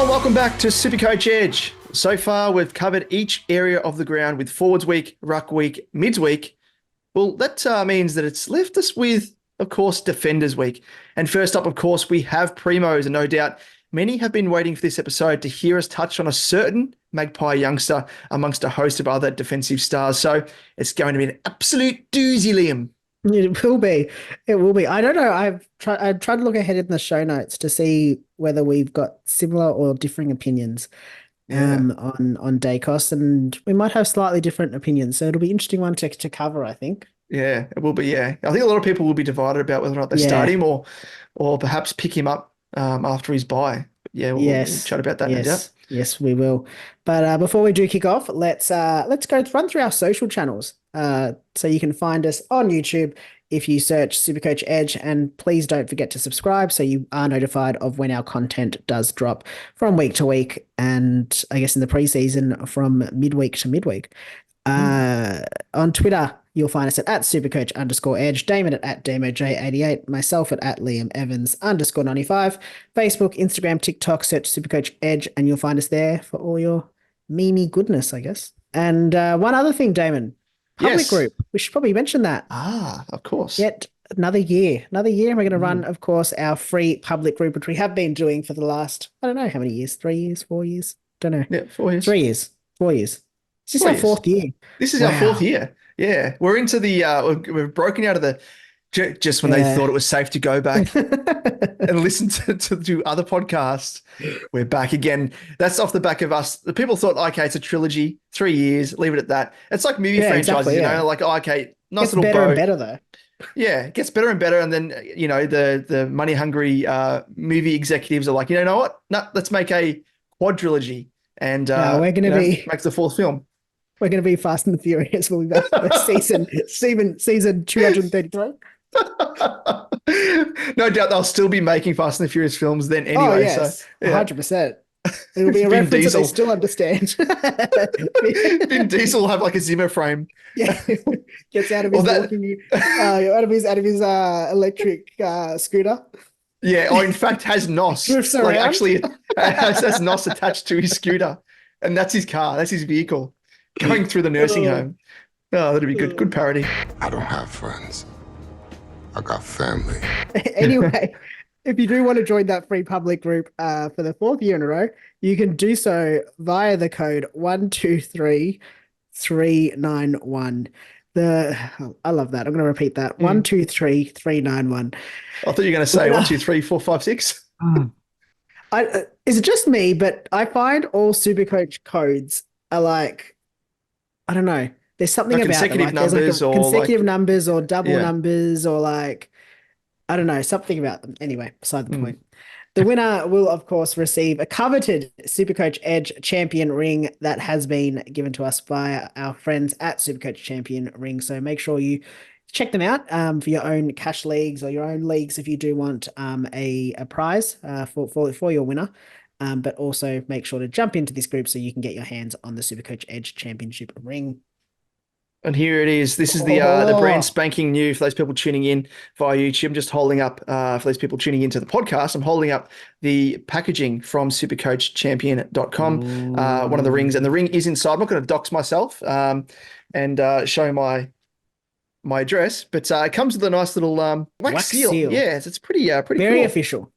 everyone, welcome back to SuperCoach Edge. So far, we've covered each area of the ground with forwards week, ruck week, mids week. Well, that means that it's left us with, of course, defenders week. And first up, of course, we have Premos, and no doubt many have been waiting for this episode to hear us touch on a certain Magpie youngster amongst a host of other defensive stars. So it's going to be an absolute doozy, Liam. It will be. It will be. I don't know. I've tried to look ahead in the show notes to see whether we've got similar or differing opinions on DAICOS, and we might have slightly different opinions. So it'll be an interesting one to cover, I think. Yeah, it will be. Yeah, I think a lot of people will be divided about whether or not they start him or perhaps pick him up after his bye. Yeah, we'll chat about that. Yes, we will. But before we do kick off, let's go run through our social channels. So you can find us on YouTube if you search SuperCoach Edge, and please don't forget to subscribe so you are notified of when our content does drop from week to week, and I guess in the preseason from midweek to midweek. On Twitter, you'll find us at @SuperCoach_Edge, Damon at DamoJ88, myself at LiamEvans_95, Facebook, Instagram, TikTok, search SuperCoach Edge, and you'll find us there for all your meme goodness, I guess. And one other thing, Damon, public group. We should probably mention that. Of course. Yet another year. We're going to run, of course, our free public group, which we have been doing for the last, I don't know how many years, 3 years, 4 years? Don't know. Yeah, 4 years. 3 years, 4 years. This is our fourth year. This is our fourth year. Yeah. We're into the, we've broken out of the, just when they thought it was safe to go back and listen to other podcasts. We're back again. That's off the back of us. The people thought, okay, it's a trilogy, 3 years, leave it at that. It's like movie franchises, you know, like, okay, nice little bow. It's better and better though. Yeah, it gets better and better. And then, you know, the money hungry movie executives are like, you know what? No, let's make a quadrilogy. And we're going to makes the fourth film. We're going to be Fast and the Furious. We'll be back for season 233. No doubt they'll still be making Fast and the Furious films then anyway. Oh, yes, so, 100%. It'll be a reference that they still understand. Vin Diesel will have like a Zimmer frame. Yeah, gets out of his electric scooter. Yeah, or in fact has NOS. Like actually has NOS attached to his scooter, and that's his car. That's his vehicle going through the nursing home. Oh, that'd be good. Good parody. I don't have friends. I got family. Anyway, if you do want to join that free public group for the fourth year in a row, you can do so via the code 123391. I love that. I'm going to repeat that. 123391. I thought you were going to say 1, 2, 3, 4, 5, 6. Is it just me? But I find all SuperCoach codes are like, I don't know. There's something about consecutive them. Like, numbers or consecutive numbers or double numbers or like, I don't know, something about them. Anyway, beside the point. The winner will, of course, receive a coveted SuperCoach Edge Champion ring that has been given to us by our friends at SuperCoach Champion Ring. So make sure you check them out for your own cash leagues or your own leagues if you do want a prize for your winner. But also make sure to jump into this group so you can get your hands on the SuperCoach Edge Championship ring. And here it is. This is the brand spanking new for those people tuning in via YouTube. I'm just holding up, for those people tuning into the podcast, I'm holding up the packaging from supercoachchampion.com, one of the rings. And the ring is inside. I'm not going to dox myself and show my address, but it comes with a nice little wax seal. Yes, it's pretty Very cool. official.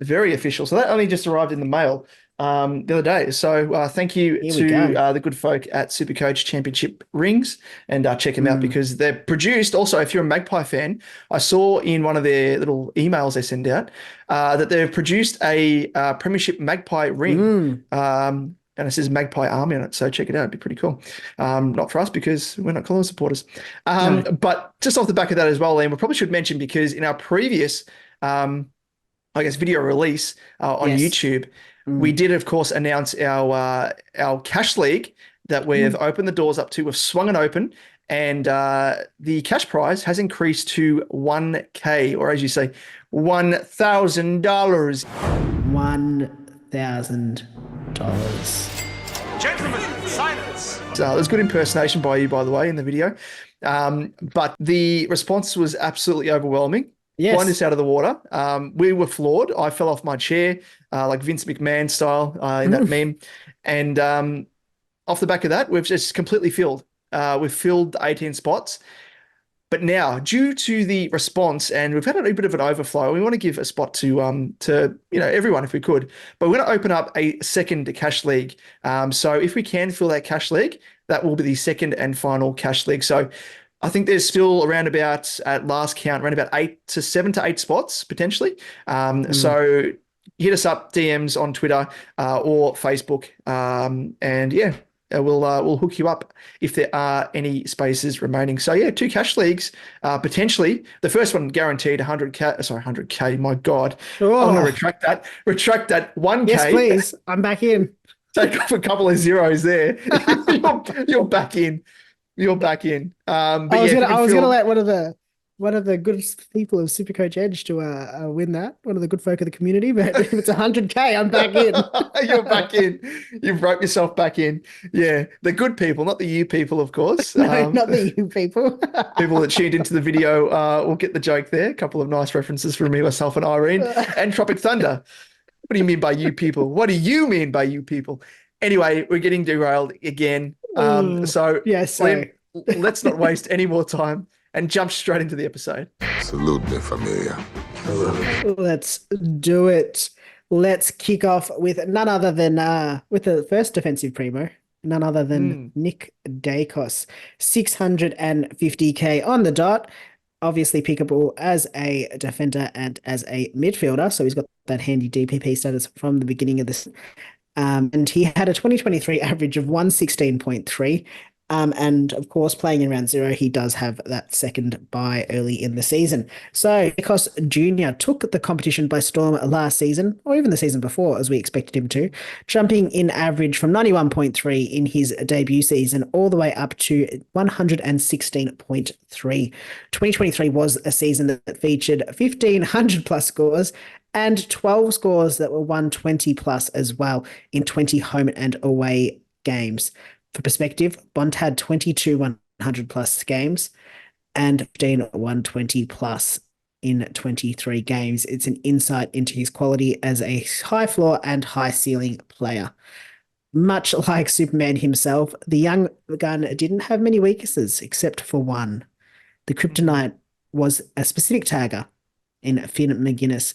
Very official. So that only just arrived in the mail the other day. So thank you to the good folk at SuperCoach Championship Rings, and check them out because they're produced. Also, if you're a Magpie fan, I saw in one of their little emails they send out that they've produced a Premiership Magpie ring. And it says Magpie Army on it. So check it out. It'd be pretty cool. Not for us because we're not Collingwood supporters. But just off the back of that as well, Liam, we probably should mention, because in our previous video release on YouTube, we did, of course, announce our cash league that we've opened the doors up to. We've swung it open, and the cash prize has increased to $1,000, or as you say, $1,000. $1,000. Gentlemen, silence. There's good impersonation by you, by the way, in the video. But the response was absolutely overwhelming. Find Yes. this out of the water. We were floored. I fell off my chair, like Vince McMahon style in that meme. And off the back of that, we've just completely filled. We've filled the 18 spots. But now, due to the response, and we've had a bit of an overflow, we want to give a spot to everyone if we could. But we're going to open up a second cash league. So if we can fill that cash league, that will be the second and final cash league. So I think there's still around about, at last count, around about 7 to 8 spots potentially. So hit us up, DMs on Twitter or Facebook, and yeah. We'll hook you up if there are any spaces remaining. So yeah, 2 cash leagues, potentially. The first one guaranteed 100K. Sorry, 100K. My God, I'm going to retract that. Retract that 1K. Yes, please. I'm back in. Take off a couple of zeros there. You're back in. You're back in. But I was gonna let one of the good people of SuperCoach Edge to win that. One of the good folk of the community, but if it's 100K, I'm back in. You're back in. You've roped yourself back in. Yeah, the good people, not the you people, of course. No, not the you people. People that tuned into the video will get the joke there. A couple of nice references from me, myself, and Irene, and Tropic Thunder. What do you mean by you people? What do you mean by you people? Anyway, we're getting derailed again. So yes, let's not waste any more time and jump straight into the episode. Salute me, familia. Let's do it. Let's kick off with none other than with the first defensive primo, none other than Nick DAICOS, 650K on the dot. Obviously pickable as a defender and as a midfielder, so he's got that handy DPP status from the beginning of this. And he had a 2023 average of 116.3. And of course, playing in round 0, he does have that second bye early in the season. So DAICOS Jr. took the competition by storm last season, or even the season before, as we expected him to, jumping in average from 91.3 in his debut season all the way up to 116.3. 2023 was a season that featured 1,500 plus scores and 12 scores that were 120 plus as well in 20 home and away games. For perspective, Bond had 22 100 plus games and 15 120 plus in 23 games. It's an insight into his quality as a high floor and high ceiling player. Much like Superman himself, the young gun didn't have many weaknesses except for one. The kryptonite was a specific tagger in Finn McGuinness,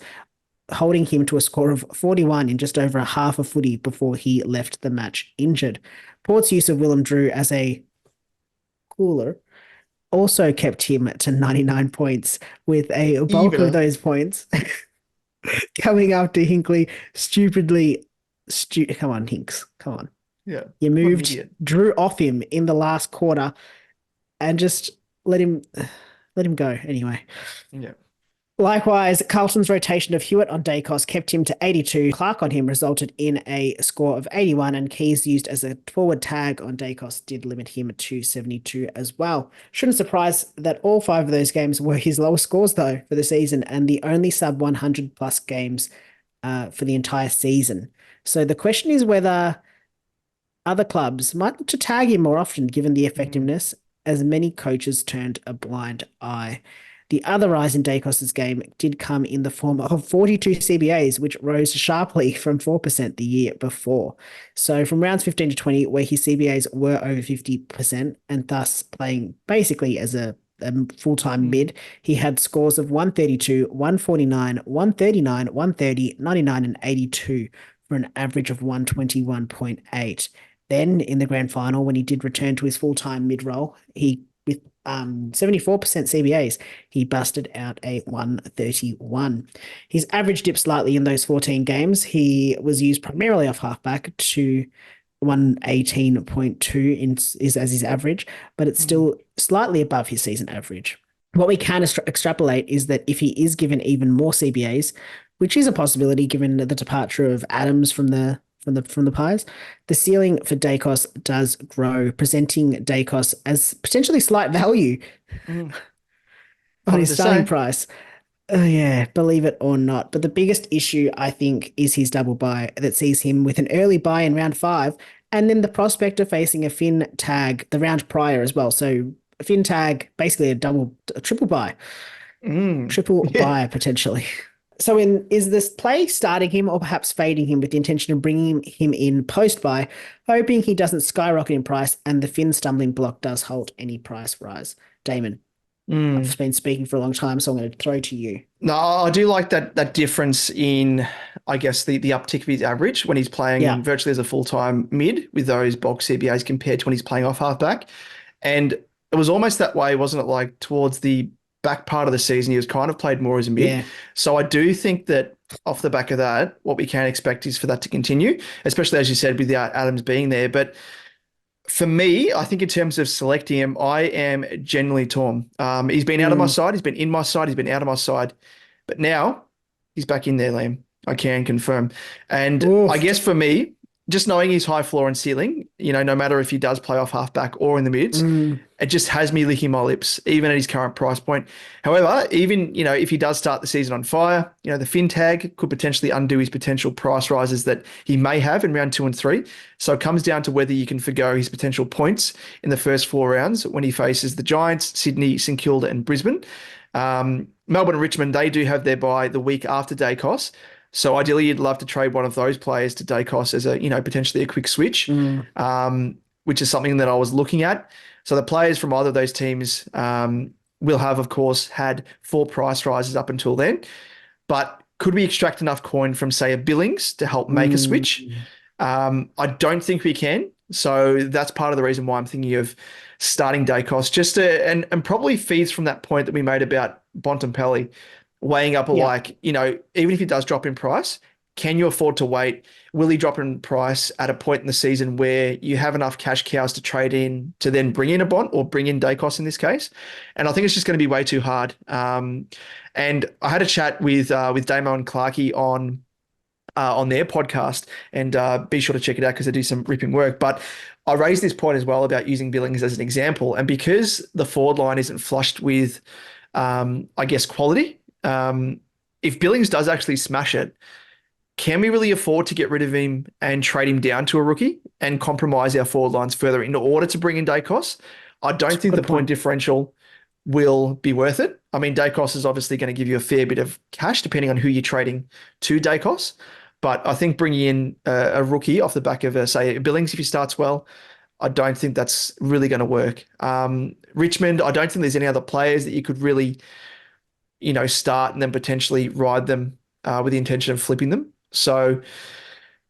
holding him to a score of 41 in just over a half a footy before he left the match injured. Port's use of Willem Drew as a cooler also kept him to 99 points, with a bulk of those points coming after Hinkley come on, Hinks, come on. Yeah. You moved Drew off him in the last quarter and just let him go anyway. Yeah. Likewise, Carlton's rotation of Hewitt on DAICOS kept him to 82. Clark on him resulted in a score of 81, and Keys used as a forward tag on DAICOS did limit him to 72 as well. Shouldn't surprise that all 5 of those games were his lowest scores, though, for the season, and the only sub 100 plus games for the entire season. So the question is whether other clubs might look to tag him more often, given the effectiveness, as many coaches turned a blind eye. The other rise in DAICOS' game did come in the form of 42 CBAs, which rose sharply from 4% the year before. So from rounds 15 to 20, where his CBAs were over 50% and thus playing basically as a full-time mid, he had scores of 132, 149, 139, 130, 99, and 82 for an average of 121.8. Then in the grand final, when he did return to his full-time mid role, he 74% CBAs, he busted out a 131. His average dipped slightly in those 14 games. He was used primarily off halfback to 118.2 is as his average, but it's still slightly above his season average. What we can extrapolate is that if he is given even more CBAs, which is a possibility given the departure of Adams from the Pies, the ceiling for DAICOS does grow, presenting DAICOS as potentially slight value on his starting price. Yeah, believe it or not. But the biggest issue, I think, is his double bye that sees him with an early bye in round 5, and then the prospect of facing a Finn tag the round prior as well. So a Finn tag, basically a triple bye. Triple buy potentially. So is this play starting him or perhaps fading him with the intention of bringing him in post-buy, hoping he doesn't skyrocket in price and the Finn stumbling block does halt any price rise? Damon, I've been speaking for a long time, so I'm going to throw to you. No, I do like that difference in, I guess, the uptick of his average when he's playing virtually as a full-time mid with those box CBAs compared to when he's playing off halfback. And it was almost that way, wasn't it? Like towards the back part of the season, he was kind of played more as a mid. Yeah. So I do think that off the back of that, what we can expect is for that to continue, especially as you said, without Adams being there. But for me, I think in terms of selecting him, I am genuinely torn. He's been out of my side. He's been in my side. He's been out of my side. But now he's back in there, Liam. I can confirm. And I guess for me, just knowing his high floor and ceiling, no matter if he does play off halfback or in the mids, it just has me licking my lips, even at his current price point. However, even, if he does start the season on fire, the Finn tag could potentially undo his potential price rises that he may have in round 2 and 3. So it comes down to whether you can forgo his potential points in the first 4 rounds when he faces the Giants, Sydney, St Kilda and Brisbane. Melbourne and Richmond, they do have their bye the week after DAICOS. So ideally, you'd love to trade one of those players to DAICOS as a, potentially a quick switch, which is something that I was looking at. So the players from either of those teams will have, of course, had 4 price rises up until then. But could we extract enough coin from, say, a Billings to help make a switch? I don't think we can. So that's part of the reason why I'm thinking of starting DAICOS, and probably feeds from that point that we made about Bontempelli. Weighing up even if he does drop in price, can you afford to wait? Will he drop in price at a point in the season where you have enough cash cows to trade in to then bring in a Bont or bring in DAICOS in this case? And I think it's just going to be way too hard. And I had a chat with Damo and Clarkey on their podcast, and be sure to check it out because they do some ripping work. But I raised this point as well about using Billings as an example. And because the forward line isn't flushed with, I guess, quality, if Billings does actually smash it, can we really afford to get rid of him and trade him down to a rookie and compromise our forward lines further in order to bring in DAICOS? I don't think the point differential will be worth it. I mean, DAICOS is obviously going to give you a fair bit of cash depending on who you're trading to DAICOS. But I think bringing in a rookie off the back of, say, Billings, if he starts well, I don't think that's really going to work. Richmond, I don't think there's any other players that you could really start and then potentially ride them with the intention of flipping them. So,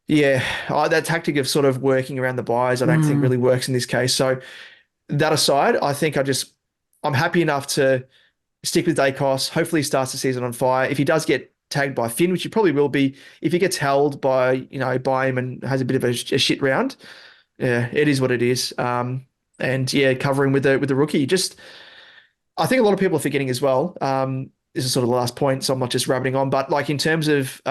yeah, that tactic of sort of working around the buys, I don't think really works in this case. So that aside, I think I'm happy enough to stick with DAICOS. Hopefully he starts the season on fire. If he does get tagged by Finn, which he probably will be, if he gets held by him and has a bit of a shit round, yeah, it is what it is. And yeah, covering with the rookie. I think a lot of people are forgetting as well. This is sort of the last point, so I'm not just rabbiting on, but like in terms of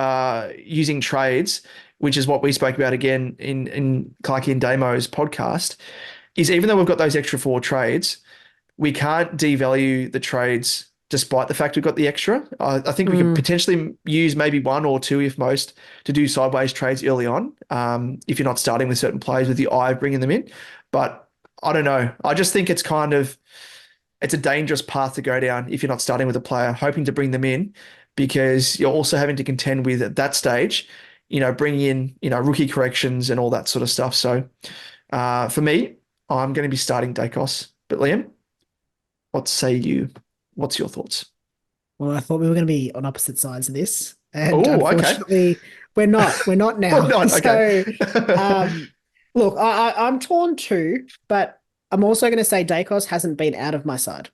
using trades, which is what we spoke about again in Clarkey and Damo's podcast, is even though we've got those extra 4 trades, we can't devalue the trades despite the fact we've got the extra. I think we could potentially use maybe 1 or 2, if most, to do sideways trades early on, if you're not starting with certain players with the eye of bringing them in. But I don't know. I just think it's a dangerous path to go down if you're not starting with a player, hoping to bring them in, because you're also having to contend with, at that stage, bringing in, rookie corrections and all that sort of stuff. So for me, I'm going to be starting DAICOS. But Liam, what say you? What's your thoughts? Well, I thought we were going to be on opposite sides of this. And unfortunately, we're not. We're not now. We're not, okay. So, look, I'm torn too, but I'm also going to say DAICOS hasn't been out of my side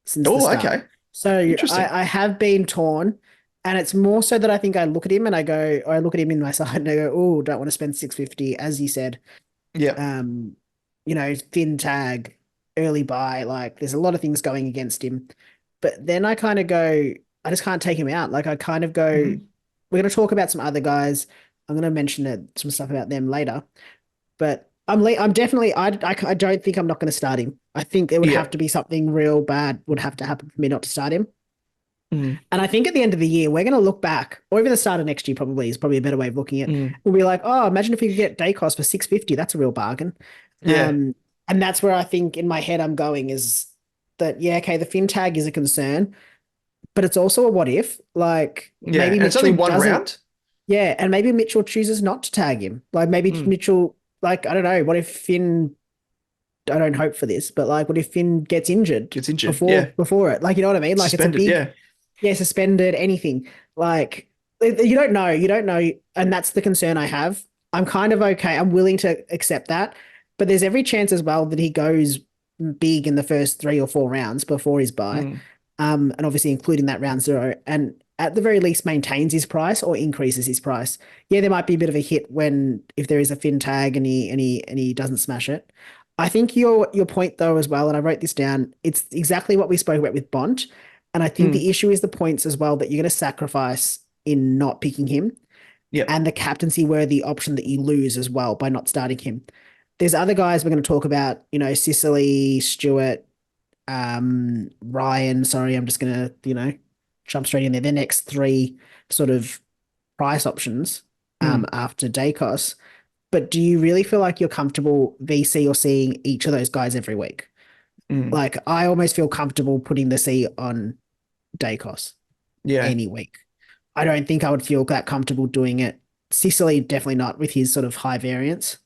since the start. Okay. So I have been torn, and it's more so that I think I look at him and I look at him in my side and I go, oh, don't want to spend $650, as you said. Yeah. Thin tag, early buy, like there's a lot of things going against him. But then I kind of go, I just can't take him out. Like I kind of go, we're going to talk about some other guys. I'm going to mention some stuff about them later. But I'm definitely, I don't think I'm not going to start him. I think it would have to be something real bad would have to happen for me not to start him. And I think at the end of the year, we're going to look back, or even the start of next year is probably a better way of looking at it. We'll be like, oh, imagine if you could get DAICOS for $650. That's a real bargain. Yeah. And that's where I think in my head I'm going is that, yeah, okay, the fin tag is a concern, but it's also a what if. Like Yeah, maybe and it's only Mitchell one doesn't. round. Yeah, and maybe Mitchell chooses not to tag him. Like maybe Mitchell, like I don't know. What if Finn? I don't hope for this, but like, what if Finn gets injured Gets injured. before Yeah, before it? Like, you know what I mean? Like, it's a suspended. big, Yeah, yeah, suspended, anything. Like, you don't know, and that's the concern I have. I'm kind of okay. I'm willing to accept that, but there's every chance as well that he goes big in the first 3 or 4 rounds before his bye, and obviously including that round 0, and at the very least maintains his price or increases his price. Yeah, there might be a bit of a hit if there is a Finn tag and he doesn't smash it. I think your point though as well, and I wrote this down, it's exactly what we spoke about with Bont. And I think the issue is the points as well that you're going to sacrifice in not picking him, yeah, and the captaincy worthy option that you lose as well by not starting him. There's other guys we're going to talk about, SICILY, Stewart, Ryan. Sorry, I'm just going to, jump straight in there. The next 3 sort of price options after DAICOS. But do you really feel like you're comfortable VC or seeing each of those guys every week? Like, I almost feel comfortable putting the C on DAICOS yeah, any week. I don't think I would feel that comfortable doing it. Sicily, definitely not with his sort of high variance.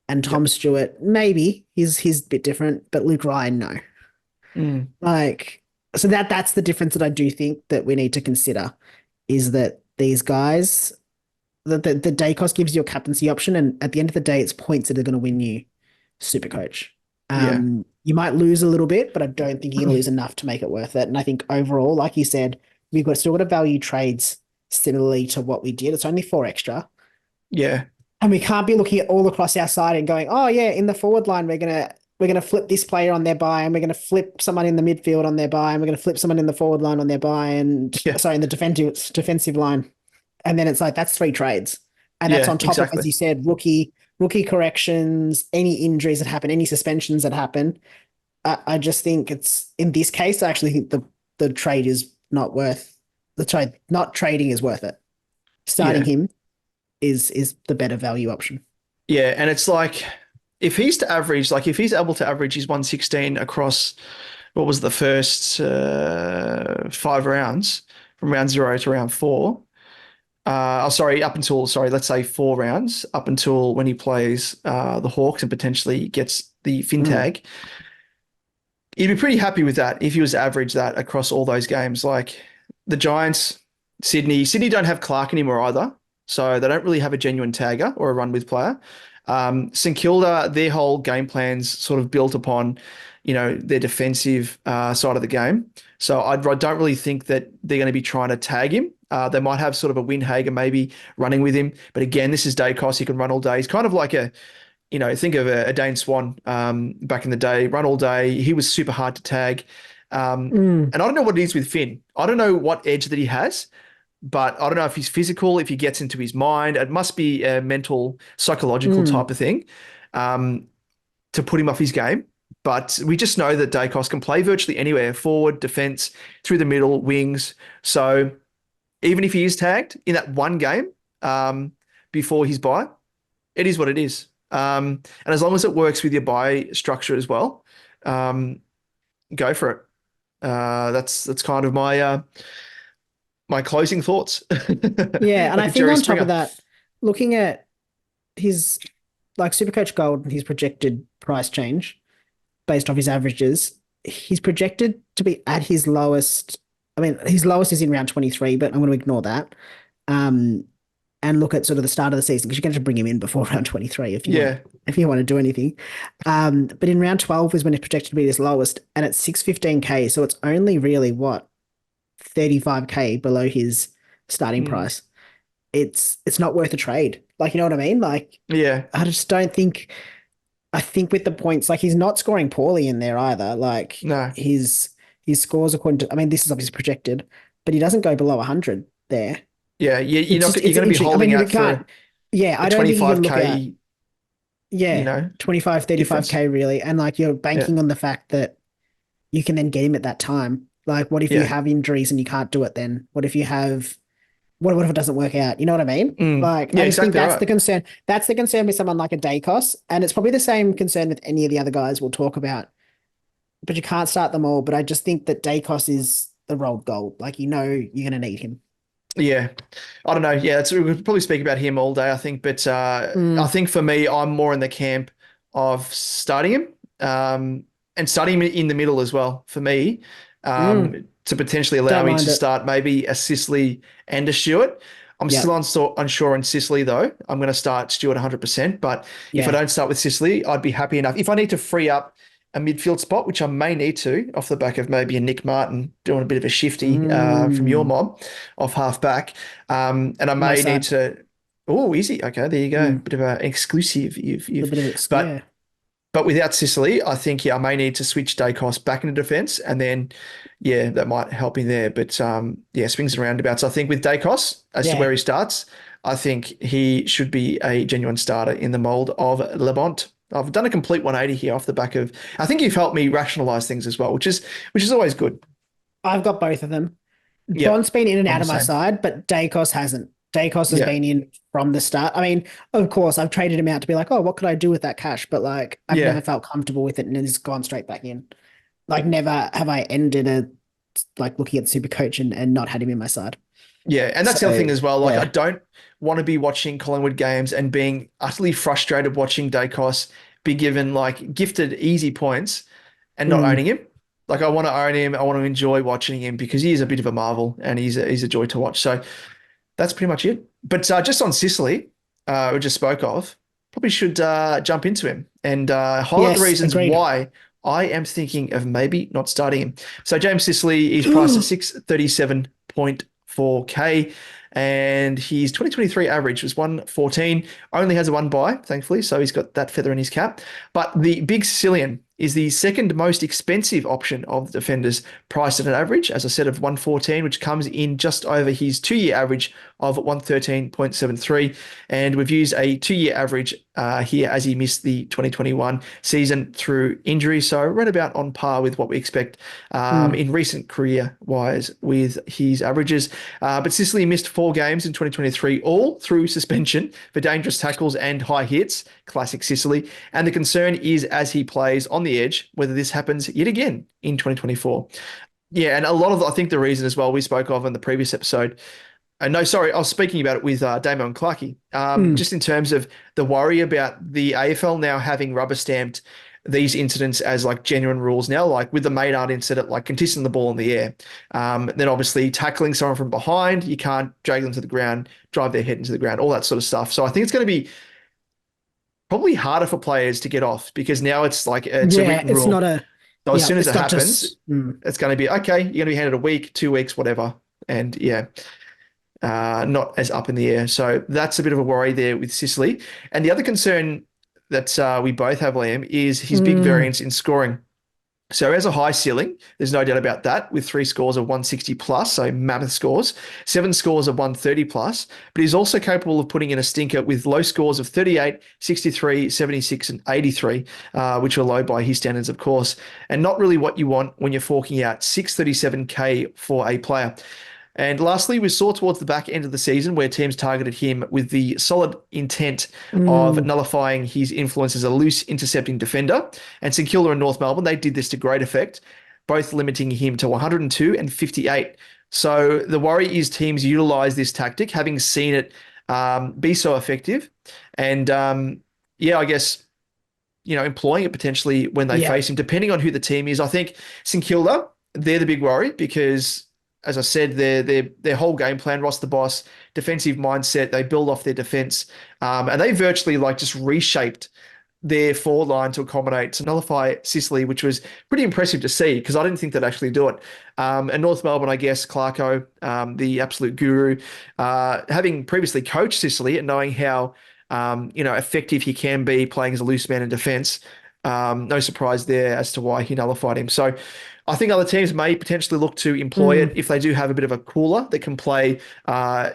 And Tom Stewart, maybe he's a bit different, but Luke Ryan, no. Like, so that's the difference that I do think that we need to consider is that these guys, the DAICOS gives you a captaincy option, and at the end of the day, it's points that are going to win you SuperCoach. yeah, You might lose a little bit, but I don't think you're going to lose enough to make it worth it. And I think overall, like you said, we've still got to value trades similarly to what we did. It's only 4 extra. yeah, And we can't be looking at all across our side and going, oh yeah, in the forward line, we're gonna flip this player on their buy, and we're gonna flip someone in the midfield on their buy, and we're gonna flip someone in the forward line on their buy, and sorry, in the defensive line. And then it's like that's 3 trades. And that's on top of, as you said, rookie corrections, any injuries that happen, any suspensions that happen. I just think it's in this case, I actually think the trade is not worth the trade. Not trading is worth it. Starting him is the better value option. Yeah, and it's like if he's able to average his 116 across what was the first 5 rounds from round 0 to round 4. Let's say 4 rounds up until when he plays the Hawks and potentially gets the fin tag. He'd be pretty happy with that if he was to average that across all those games. Like the Giants, Sydney don't have Clark anymore either. So they don't really have a genuine tagger or a run with player. St Kilda, their whole game plan's sort of built upon, their defensive side of the game. So I don't really think that they're going to be trying to tag him. They might have sort of a Windhager maybe running with him. But again, this is DAICOS. He can run all day. He's kind of like think of a Dane Swan back in the day, run all day. He was super hard to tag. And I don't know what it is with Finn. I don't know what edge that he has. But I don't know if he's physical, if he gets into his mind. It must be a mental, psychological type of thing to put him off his game. But we just know that DAICOS can play virtually anywhere, forward, defense, through the middle, wings. So even if he is tagged in that one game before his bye, it is what it is. And as long as it works with your bye structure as well, go for it. That's kind of my closing thoughts. Yeah, and like I think on top of that, looking at his SuperCoach Gold and his projected price change based off his averages, he's projected to be at his lowest. I mean, his lowest is in round 23, but I'm going to ignore that. And look at sort of the start of the season because you're going to bring him in before round 23 if you want to do anything. But in round 12 is when it's projected to be his lowest, and it's 615K. So it's only really 35K below his starting price. It's not worth a trade. Like, you know what I mean? Like, I just don't think. I think with the points, like he's not scoring poorly in there either. Like, no, his scores according to. I mean, this is obviously projected, but he doesn't go below 100 there. Yeah, you're going to be holding out for. I don't think you can look at. 25, 35K difference. really, and like you're banking on the fact that you can then get him at that time. Like, what if you have injuries and you can't do it then? What if you have, what if it doesn't work out? You know what I mean? I just think that's the concern. That's the concern with someone like a DAICOS. And it's probably the same concern with any of the other guys we'll talk about. But you can't start them all. But I just think that DAICOS the rolled gold. Like, you know, you're going to need him. Yeah, I don't know. Yeah, we could probably speak about him all day, I think. But I think for me, I'm more in the camp of starting him, and starting him in the middle as well. For me, to potentially allow Don't me mind to it. start maybe a Sicily and a Stewart. I'm Yep. still unsure on Sicily though. I'm going to start Stewart 100%. But if I Yeah. don't start with Sicily, I'd be happy enough. If I need to free up a midfield spot, which I may need to, off the back of maybe a Nick Martin doing a bit of a shifty from your mob off half back. And I My may need side. to. Oh, easy. Okay, there you go. Mm. Bit of an exclusive. A bit of it. But Yeah. but without Sicily, I think I may need to switch DAICOS back into defence, and then that might help me there. But swings and roundabouts. I think with DAICOS as to Yeah. where he starts, I think he should be a genuine starter in the mould of Lebont. I've done a complete 180 here off the back of. I think you've helped me rationalise things as well, which is always good. I've got both of them. Yep, Bond's been in and I'm out the of my same. side, but DAICOS hasn't. DAICOS has Yeah, been in from the start. I mean, of course, I've traded him out to be like, oh, what could I do with that cash? But like, I've yeah, never felt comfortable with it, and it's gone straight back in. Like, never have I ended looking at the super coach and not had him in my side. yeah. And that's the other So thing as well. Like, I yeah. don't want to be watching Collingwood games and being utterly frustrated watching DAICOS be given like gifted easy points and not Mm, owning him. Like, I want to own him. I want to enjoy watching him because he is a bit of a marvel and he's a joy to watch. So that's pretty much it. But just on Sicily, we just spoke of, probably should jump into him and highlight the yes, reasons agreed. why I am thinking of maybe not starting him. So James Sicily is priced at 637.4K, and his 2023 average was 114. Only has a one bye, thankfully, so he's got that feather in his cap. But the big Sicilian is the second most expensive option of the defenders, priced at an average, as I said, of 114, which comes in just over his 2-year average of 113.73. And we've used a 2-year average here as he missed the 2021 season through injury. So right about on par with what we expect in recent career-wise with his averages. But Sicily missed 4 games in 2023, all through suspension for dangerous tackles and high hits. Classic Sicily. And the concern is as he plays on the edge, whether this happens yet again in 2024. Yeah, and a lot of, I think the reason as well we spoke of in the previous episode, no, sorry, I was speaking about it with Damo and Clarkey, just in terms of the worry about the AFL now having rubber stamped these incidents as like genuine rules now, like with the Maynard incident, like contesting the ball in the air. Then obviously tackling someone from behind, you can't drag them to the ground, drive their head into the ground, all that sort of stuff. So I think it's going to be probably harder for players to get off because now it's like it's a written it's rule. not a So as soon as it's it not happens, just it's going to be okay. You're going to be handed a week, 2 weeks, whatever, and not as up in the air. So that's a bit of a worry there with Sicily. And the other concern that we both have, Liam, is his big variance in scoring. So as a high ceiling, there's no doubt about that, with 3 scores of 160 plus, so mammoth scores, 7 scores of 130 plus, but he's also capable of putting in a stinker with low scores of 38, 63, 76, and 83, which are low by his standards, of course, and not really what you want when you're forking out 637K for a player. And lastly, we saw towards the back end of the season where teams targeted him with the solid intent of nullifying his influence as a loose intercepting defender. And St Kilda and North Melbourne, they did this to great effect, both limiting him to 102 and 58. So the worry is teams utilize this tactic, having seen it be so effective. And I guess, employing it potentially when they face him, depending on who the team is. I think St Kilda, they're the big worry because, as I said, their whole game plan, Ross the Boss, defensive mindset, they build off their defense. And they virtually just reshaped their forward line to accommodate, to nullify Sicily, which was pretty impressive to see because I didn't think they'd actually do it. And North Melbourne, I guess, Clarko, the absolute guru, having previously coached Sicily and knowing how, effective he can be playing as a loose man in defense. No surprise there as to why he nullified him. So I think other teams may potentially look to employ it if they do have a bit of a cooler that can play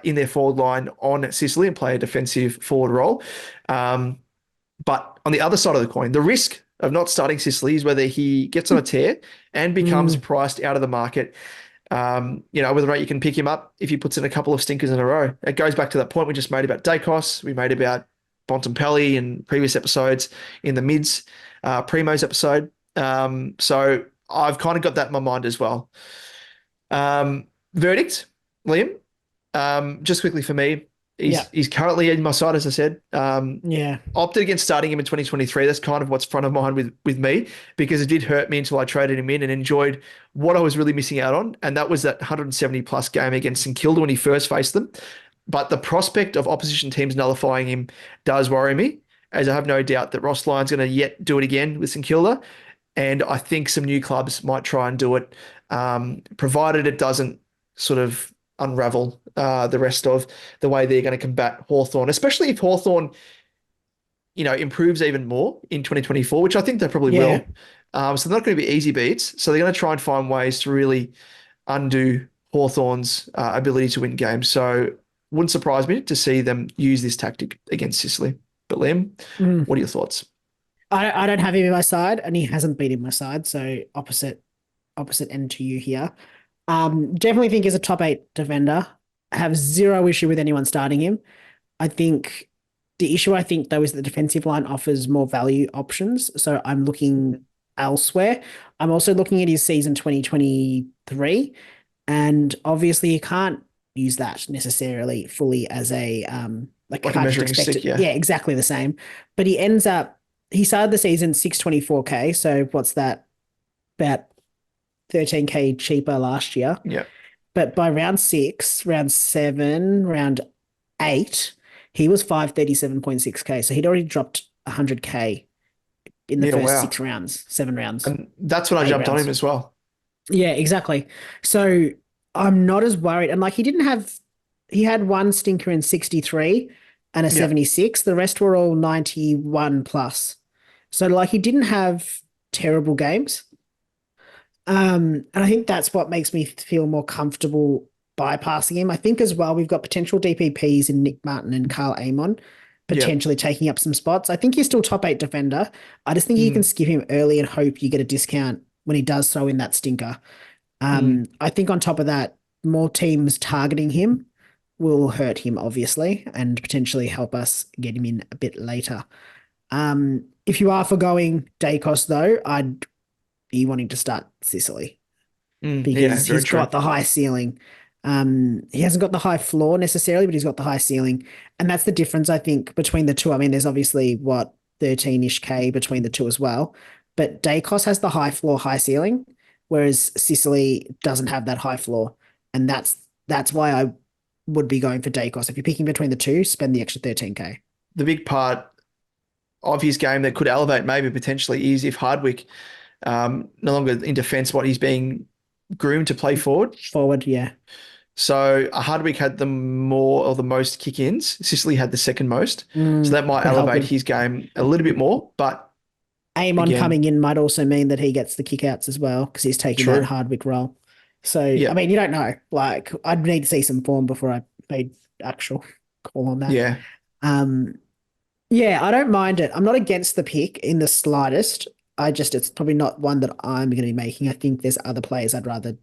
in their forward line on Sicily and play a defensive forward role. But on the other side of the coin, the risk of not starting Sicily is whether he gets on a tear and becomes priced out of the market. Whether or not you can pick him up if he puts in a couple of stinkers in a row. It goes back to that point we just made about DAICOS. We made about Bontempelli in previous episodes in the mids, Premos episode. So I've kind of got that in my mind as well. Verdict, Liam. Just quickly for me, Yeah. he's currently in my side, as I said. Yeah. Opted against starting him in 2023. That's kind of what's front of mind with me because it did hurt me until I traded him in and enjoyed what I was really missing out on, and that was that 170 plus game against St Kilda when he first faced them. But the prospect of opposition teams nullifying him does worry me, as I have no doubt that Ross Lyon's going to yet do it again with St Kilda, and I think some new clubs might try and do it, provided it doesn't sort of unravel the rest of the way they're going to combat Hawthorn, especially if Hawthorn, improves even more in 2024, which I think they probably will. So they're not going to be easy beats. So they're going to try and find ways to really undo Hawthorn's ability to win games. So wouldn't surprise me to see them use this tactic against Sicily. But Liam, what are your thoughts? I don't have him in my side, and he hasn't been in my side, so opposite end to you here. Definitely think he's a top 8 defender. I have zero issue with anyone starting him. I think the issue, though, is the defensive line offers more value options, so I'm looking elsewhere. I'm also looking at his season 2023, and obviously you can't use that necessarily fully as a like a measuring stick, yeah. Yeah, exactly the same. But he started the season 624K, so what's that? About 13K cheaper last year. Yeah. But by round 6, round 7, round 8, he was 537.6K. So he'd already dropped 100K in the first 6 rounds, 7 rounds. And that's when I jumped on him as well. Yeah, exactly. So I'm not as worried. And like he had one stinker in 63 and a 76. The rest were all 91 plus. So like he didn't have terrible games. And I think that's what makes me feel more comfortable bypassing him. I think as well, we've got potential DPPs in Nick Martin and Carl Amon potentially taking up some spots. I think he's still top 8 defender. I just think you can skip him early and hope you get a discount when he does throw in that stinker. I think on top of that, more teams targeting him will hurt him, obviously, and potentially help us get him in a bit later. If you are forgoing DAICOS, though, I'd be wanting to start Sicily because he's got the high ceiling. He hasn't got the high floor necessarily, but he's got the high ceiling. And that's the difference, I think, between the two. I mean, there's obviously, 13-ish K between the two as well. But DAICOS has the high floor, high ceiling, whereas Sicily doesn't have that high floor. And that's why I would be going for DAICOS. If you're picking between the two, spend the extra 13K. The big part of his game that could elevate maybe potentially is if Hardwick no longer in defence, he's being groomed to play forward. Forward, yeah. So Hardwick had the most kick-ins. Sicily had the second most. So that might elevate his game a little bit more. But Amon coming in might also mean that he gets the kick-outs as well because he's taking that Hardwick role. So, I mean, you don't know. Like, I'd need to see some form before I made actual call on that. Yeah. Yeah, I don't mind it. I'm not against the pick in the slightest. It's probably not one that I'm going to be making. I think there's other players I'd rather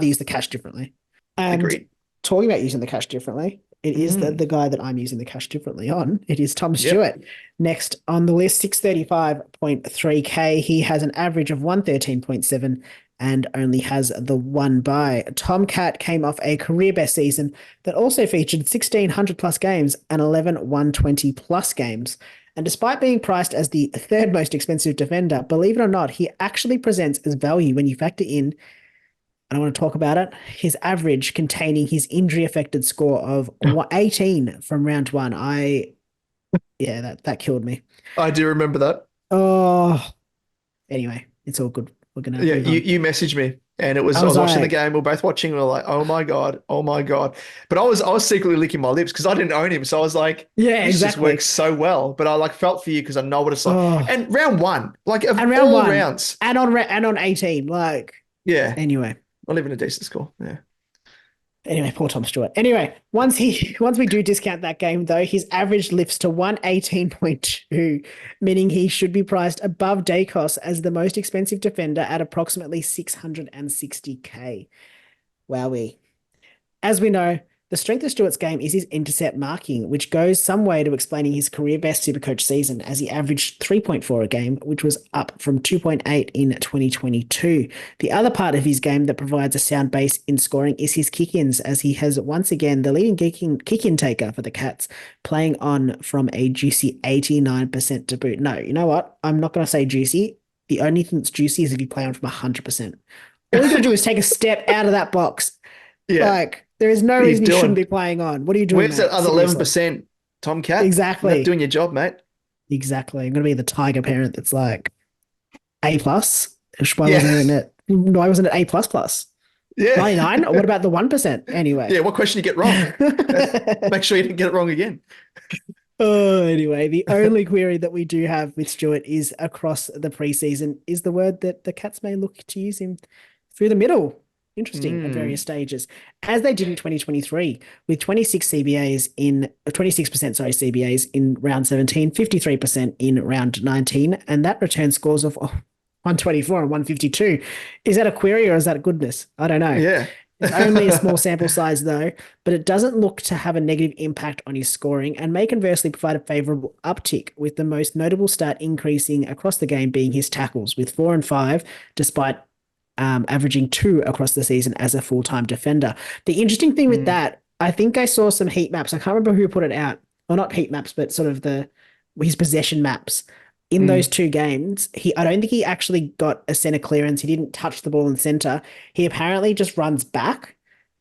use the cash differently. And Agreed. Talking about using the cash differently, it is the guy that I'm using the cash differently on. It is Tom Stewart. Next on the list, 635.3K. He has an average of 113.7 and only has the one bye. Tomcat came off a career best season that also featured 1,600 plus games and 11 120 plus games. And despite being priced as the 3rd most expensive defender, believe it or not, he actually presents as value when you factor in, and I want to talk about it, his average containing his injury-affected score of 18 from round 1. That killed me. I do remember that. Oh, anyway, it's all good. We're going to you messaged me and I was watching the game. We were both watching. We were like, oh my God. But I was secretly licking my lips because I didn't own him. So I was like, this just works so well. But I felt for you because I know what it's like. Oh. And round 1, rounds. And on 18, anyway. Not even a decent score. Yeah. Anyway, poor Tom Stewart. Anyway, once we do discount that game, though, his average lifts to 118.2, meaning he should be priced above DAICOS as the most expensive defender at approximately 660K. Wowee. As we know, The strength of Stewart's game is his intercept marking, which goes some way to explaining his career best Supercoach season, as he averaged 3.4 a game, which was up from 2.8 in 2022. The other part of his game that provides a sound base in scoring is his kick-ins, as he has once again the leading kick-in taker for the Cats, playing on from a juicy 89% to boot. No, you know what? I'm not going to say juicy. The only thing that's juicy is if you play on from 100%. All you got to do is take a step out of that box. Yeah. Like, there is no reason you shouldn't be playing on. What are you doing, Where's that other 11%, Tomcat? Exactly. You're not doing your job, mate. Exactly. I'm going to be the tiger parent that's like A+. Why wasn't it A++? Yeah. 99? What about the 1%? Anyway. Yeah, what question you get wrong? Make sure you didn't get it wrong again. Anyway, the only query that we do have with Stewart is across the preseason is the word that the Cats may look to use him through the middle. Interesting at various stages, as they did in 2023, with 26% CBAs in round 17, 53% in round 19, and that return scores of 124 and 152. Is that a query or is that a goodness? I don't know. Yeah. It's only a small sample size though, but it doesn't look to have a negative impact on his scoring and may conversely provide a favourable uptick, with the most notable stat increasing across the game being his tackles, with 4 and 5, despite averaging 2 across the season as a full-time defender. The interesting thing with that, I think I saw some heat maps. I can't remember who put it out. Well, not heat maps, but sort of his possession maps. In those 2 games, I don't think he actually got a center clearance. He didn't touch the ball in center. He apparently just runs back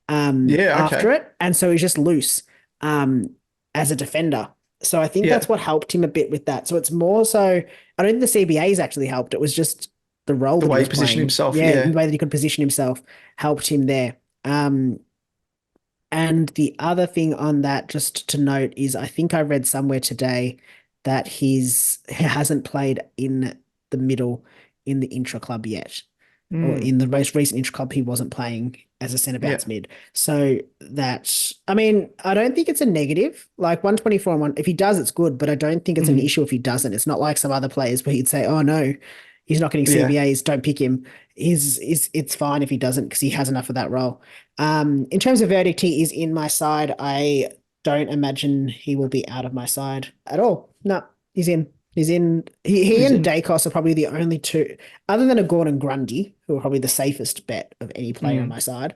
after it. And so he's just loose as a defender. So I think that's what helped him a bit with that. So it's more so, I don't think the CBAs actually helped. It was just the role the that way he he positioned himself. Yeah, the way that he could position himself helped him there. And the other thing on that, just to note, is I think I read somewhere today that he hasn't played in the middle in the intra club yet, or in the most recent intra club he wasn't playing as a centre backs mid. So that's, I mean, I don't think it's a negative. Like 124 and 1, if he does, it's good, but I don't think it's an issue if he doesn't. It's not like some other players where you'd say, oh no, he's not getting CBAs, don't pick him. It's fine if he doesn't, because he has enough of that role. In terms of verdict, he is in my side. I don't imagine he will be out of my side at all. No, he's in. He and DAICOS are probably the only two, other than a Gordon Grundy, who are probably the safest bet of any player on my side.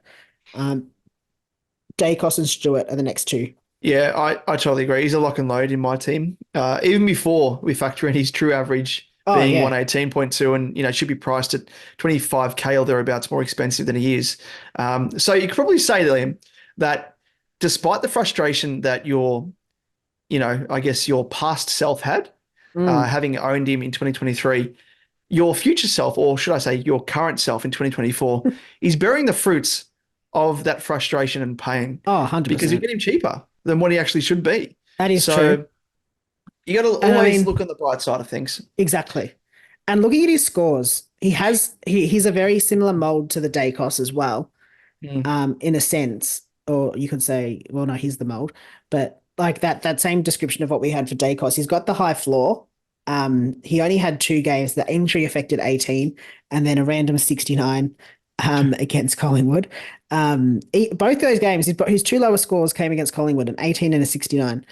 DAICOS and Stewart are the next two. Yeah, I totally agree. He's a lock and load in my team. Even before we factor in his true average being 118.2, and should be priced at 25K or thereabouts more expensive than he is. So you could probably say to him that despite the frustration that your past self had, having owned him in 2023, your future self, or should I say your current self in 2024, is bearing the fruits of that frustration and pain. Oh, 100%. Because you get him cheaper than what he actually should be. That is true. You got to always look on the bright side of things. Exactly. And looking at his scores, he's a very similar mold to the DAICOS as well, in a sense. Or you could say, well, no, he's the mold. But like that same description of what we had for DAICOS, he's got the high floor. He only had 2 games. The injury affected 18 and then a random 69 against Collingwood. Both those games, his 2 lowest scores came against Collingwood, an 18 and a 69,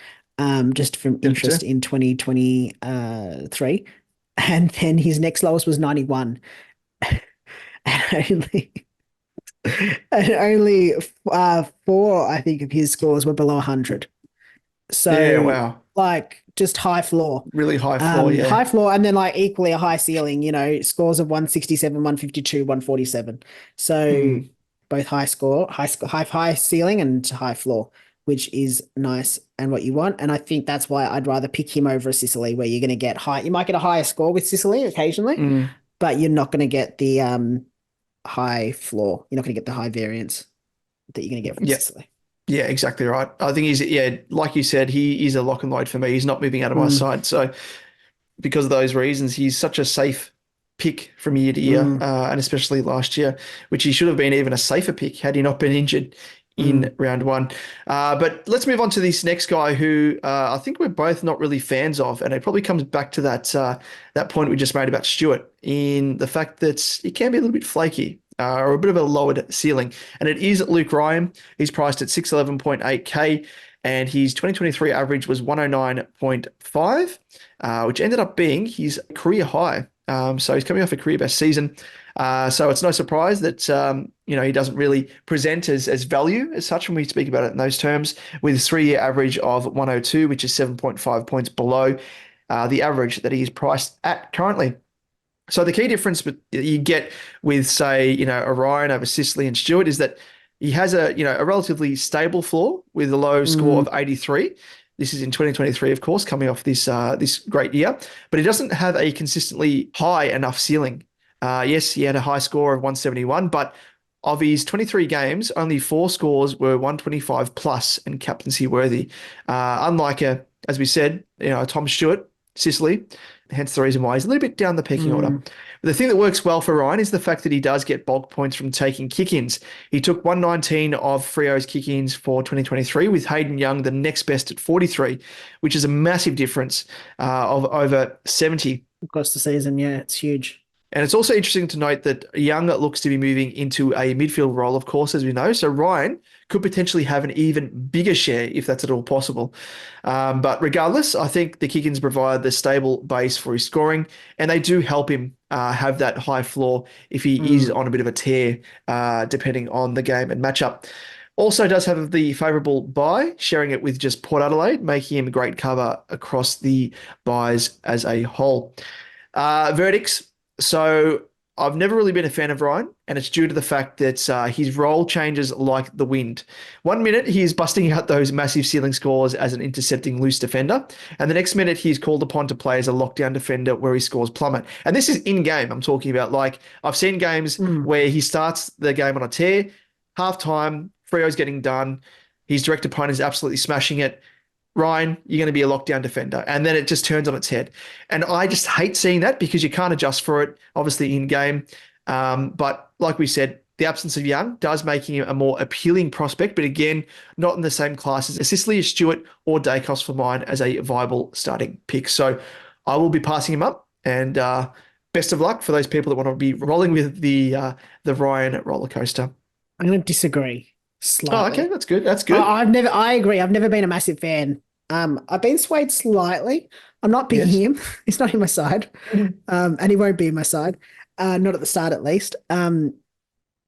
just from interest in 2023. And then his next lowest was 91. And only 4, I think, of his scores were below 100. So, like, just high floor. Really high floor, High floor, and then, like, equally a high ceiling, scores of 167, 152, 147. So, both high ceiling and high floor, which is nice and what you want. And I think that's why I'd rather pick him over a Sicily, where you're going to get you might get a higher score with Sicily occasionally, but you're not going to get the high floor. You're not going to get the high variance that you're going to get from Sicily. Yeah, exactly right. I think like you said, he is a lock and load for me. He's not moving out of my side. So because of those reasons, he's such a safe pick from year to year, and especially last year, which he should have been even a safer pick had he not been injured in round 1. But let's move on to this next guy who I think we're both not really fans of, and it probably comes back to that point we just made about Stewart, in the fact that he can be a little bit flaky. or a bit of a lowered ceiling. And it is Luke Ryan. He's priced at 611.8K, and his 2023 average was 109.5, which ended up being his career high. So he's coming off a career best season. So it's no surprise that he doesn't really present as value as such when we speak about it in those terms, with his 3-year average of 102, which is 7.5 points below the average that he is priced at currently. So the key difference that you get with, say, Orion over Sicily and Stewart is that he has a relatively stable floor with a low score of 83. This is in 2023, of course, coming off this great year, but he doesn't have a consistently high enough ceiling. Yes, he had a high score of 171, but of his 23 games, only 4 scores were 125 plus and captaincy worthy. Unlike as we said, Tom Stewart, Sicily, hence the reason why he's a little bit down the pecking order. But the thing that works well for Ryan is the fact that he does get bulk points from taking kick-ins. He took 119 of Freo's kick-ins for 2023, with Hayden Young the next best at 43, which is a massive difference of over 70. Across the season, yeah, it's huge. And it's also interesting to note that Young looks to be moving into a midfield role, of course, as we know. So Ryan could potentially have an even bigger share if that's at all possible. But regardless, I think the kick-ins provide the stable base for his scoring, and they do help him have that high floor if he is on a bit of a tear, depending on the game and matchup. Also does have the favourable bye, sharing it with just Port Adelaide, making him a great cover across the byes as a whole. Verdicts. So I've never really been a fan of Ryan, and it's due to the fact that his role changes like the wind. 1 minute, he is busting out those massive ceiling scores as an intercepting loose defender, and the next minute, he's called upon to play as a lockdown defender where his scores plummet. And this is in-game I'm talking about. Like, I've seen games where he starts the game on a tear, half-time, Freo's getting done, his direct opponent is absolutely smashing it. Ryan, you're going to be a lockdown defender. And then it just turns on its head. And I just hate seeing that because you can't adjust for it, obviously, in game. But like we said, the absence of Young does make him a more appealing prospect, but again, not in the same class as SICILY, Stewart, or DAICOS for mine as a viable starting pick. So I will be passing him up, and best of luck for those people that want to be rolling with the Ryan roller coaster. I'm going to disagree slightly. Oh, okay, that's good. That's good. I agree. I've never been a massive fan. I've been swayed slightly. I'm not picking him. He's not in my side. And he won't be in my side. Not at the start, at least.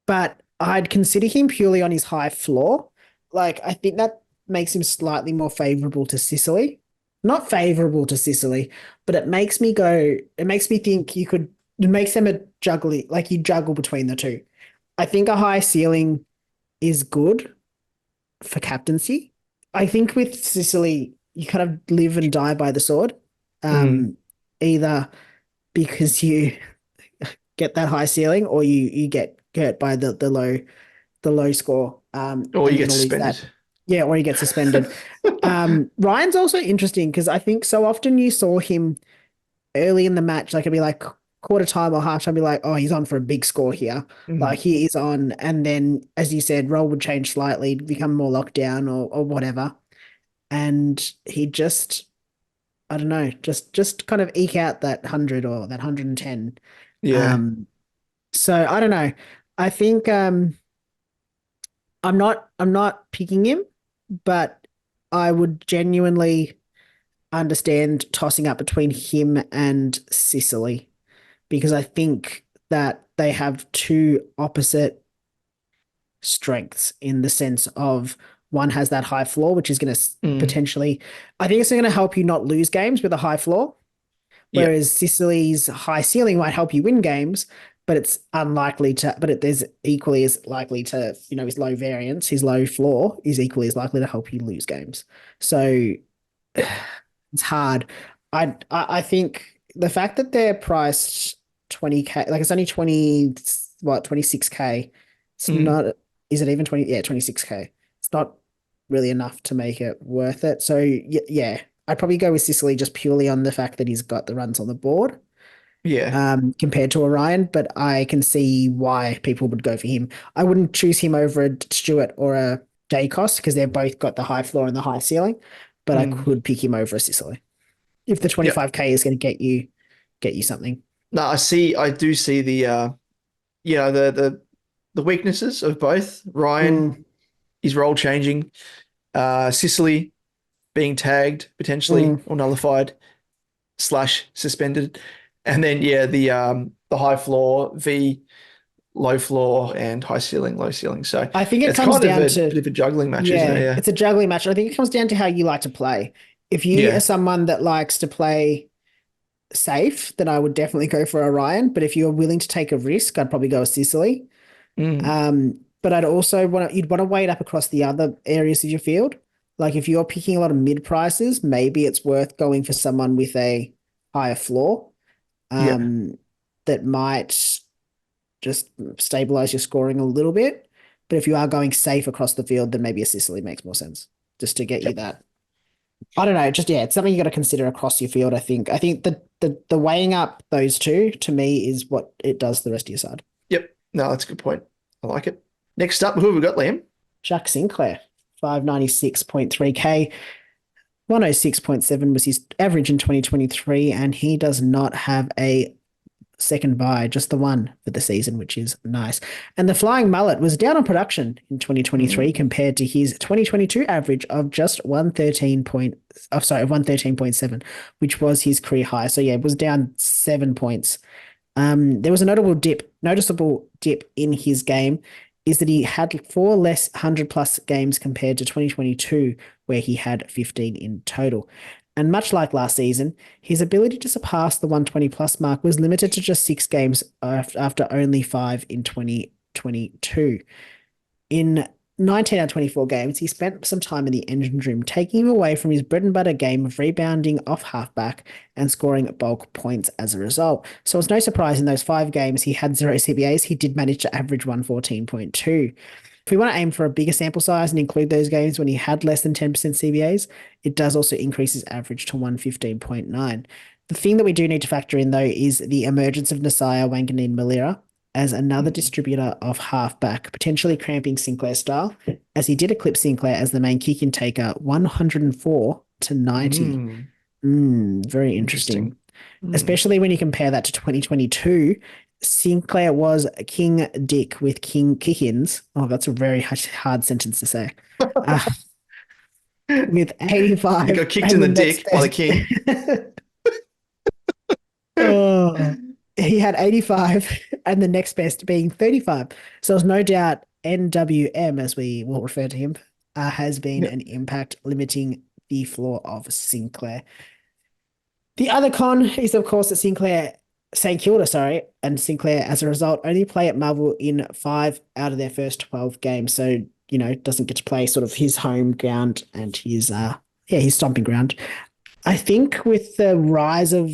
But I'd consider him purely on his high floor. Like, I think that makes him slightly more favorable to Sicily. Not favorable to Sicily, but it makes me think it makes them a juggling, like you juggle between the two. I think a high ceiling is good for captaincy. I think with Sicily, you kind of live and die by the sword. Either because you get that high ceiling, or you get hurt by the low score. Or you get suspended. Yeah, or you get suspended. Ryan's also interesting because I think so often you saw him early in the match, like it'd be like quarter time or half time, be like, oh, he's on for a big score here. Like he is on. And then, as you said, role would change slightly, become more lockdown or whatever. And he just, I don't know, just kind of eke out that 100 or that 110. Yeah. So I don't know. I think I'm not picking him, but I would genuinely understand tossing up between him and Sicily, because I think that they have two opposite strengths in the sense of one has that high floor, which is going to potentially, I think it's going to help you not lose games with a high floor, whereas Sicily's high ceiling might help you win games, but it's unlikely to, there's equally as likely to, his low variance, his low floor is equally as likely to help you lose games. So it's hard. I think the fact that they're priced 20K, like it's only 26K. It's not, is it even 20? Yeah, 26K. It's not really enough to make it worth it. So yeah, I'd probably go with Sicily just purely on the fact that he's got the runs on the board. Yeah. Compared to Orion, but I can see why people would go for him. I wouldn't choose him over a Stewart or a DAICOS because they've both got the high floor and the high ceiling, but I could pick him over a Sicily if the 25K is going to get you something. No, I do see the the weaknesses of both. Ryan, his role changing. Sicily being tagged potentially or nullified / suspended. And then the high floor, V low floor, and high ceiling, low ceiling. So I think it it's comes kind of down a to bit of a juggling match, isn't it? Yeah. it's a juggling match. I think it comes down to how you like to play. If you are someone that likes to play safe, then I would definitely go for Orion. But if you're willing to take a risk, I'd probably go with Sicily. But I'd also you'd want to weigh it up across the other areas of your field. Like if you're picking a lot of mid prices, maybe it's worth going for someone with a higher floor that might just stabilize your scoring a little bit. But if you are going safe across the field, then maybe a Sicily makes more sense just to get you that. I don't know. It's something you got to consider across your field. I think the weighing up those two to me is what it does the rest of your side. Yep. No, that's a good point. I like it. Next up, who have we got, Liam? Jack Sinclair, 596.3K. 106.7 was his average in 2023, and he does not have a second bye, just the one for the season, which is nice. And the Flying Mullet was down on production in 2023 compared to his 2022 average of just 113.7, which was his career high. So it was down 7 points. There was a noticeable dip in his game is that he had 4 less 100-plus games compared to 2022, where he had 15 in total. And much like last season, his ability to surpass the 120-plus mark was limited to just 6 games after only 5 in 2022. In 19 out of 24 games, he spent some time in the engine room, taking him away from his bread and butter game of rebounding off halfback and scoring bulk points as a result. So it's no surprise in those 5 games he had 0 CBAs, he did manage to average 114.2. If we want to aim for a bigger sample size and include those games when he had less than 10% CBAs, it does also increase his average to 115.9. The thing that we do need to factor in, though, is the emergence of Nasiah Wanganeen-Malira as another distributor of halfback, potentially cramping Sinclair's style, as he did eclipse Sinclair as the main kick-in taker, 104 to 90. Very interesting. Especially when you compare that to 2022, Sinclair was King Dick with King Kick-ins. Oh, that's a very hard sentence to say. With 85. He got kicked in the dick by the king. He had 85 and the next best being 35. So there's no doubt NWM, as we will refer to him, has been an impact limiting the floor of Sinclair. The other con is, of course, that St Kilda, and Sinclair, as a result, only play at Marvel in 5 out of their first 12 games. So, doesn't get to play sort of his home ground and his stomping ground. I think with the rise of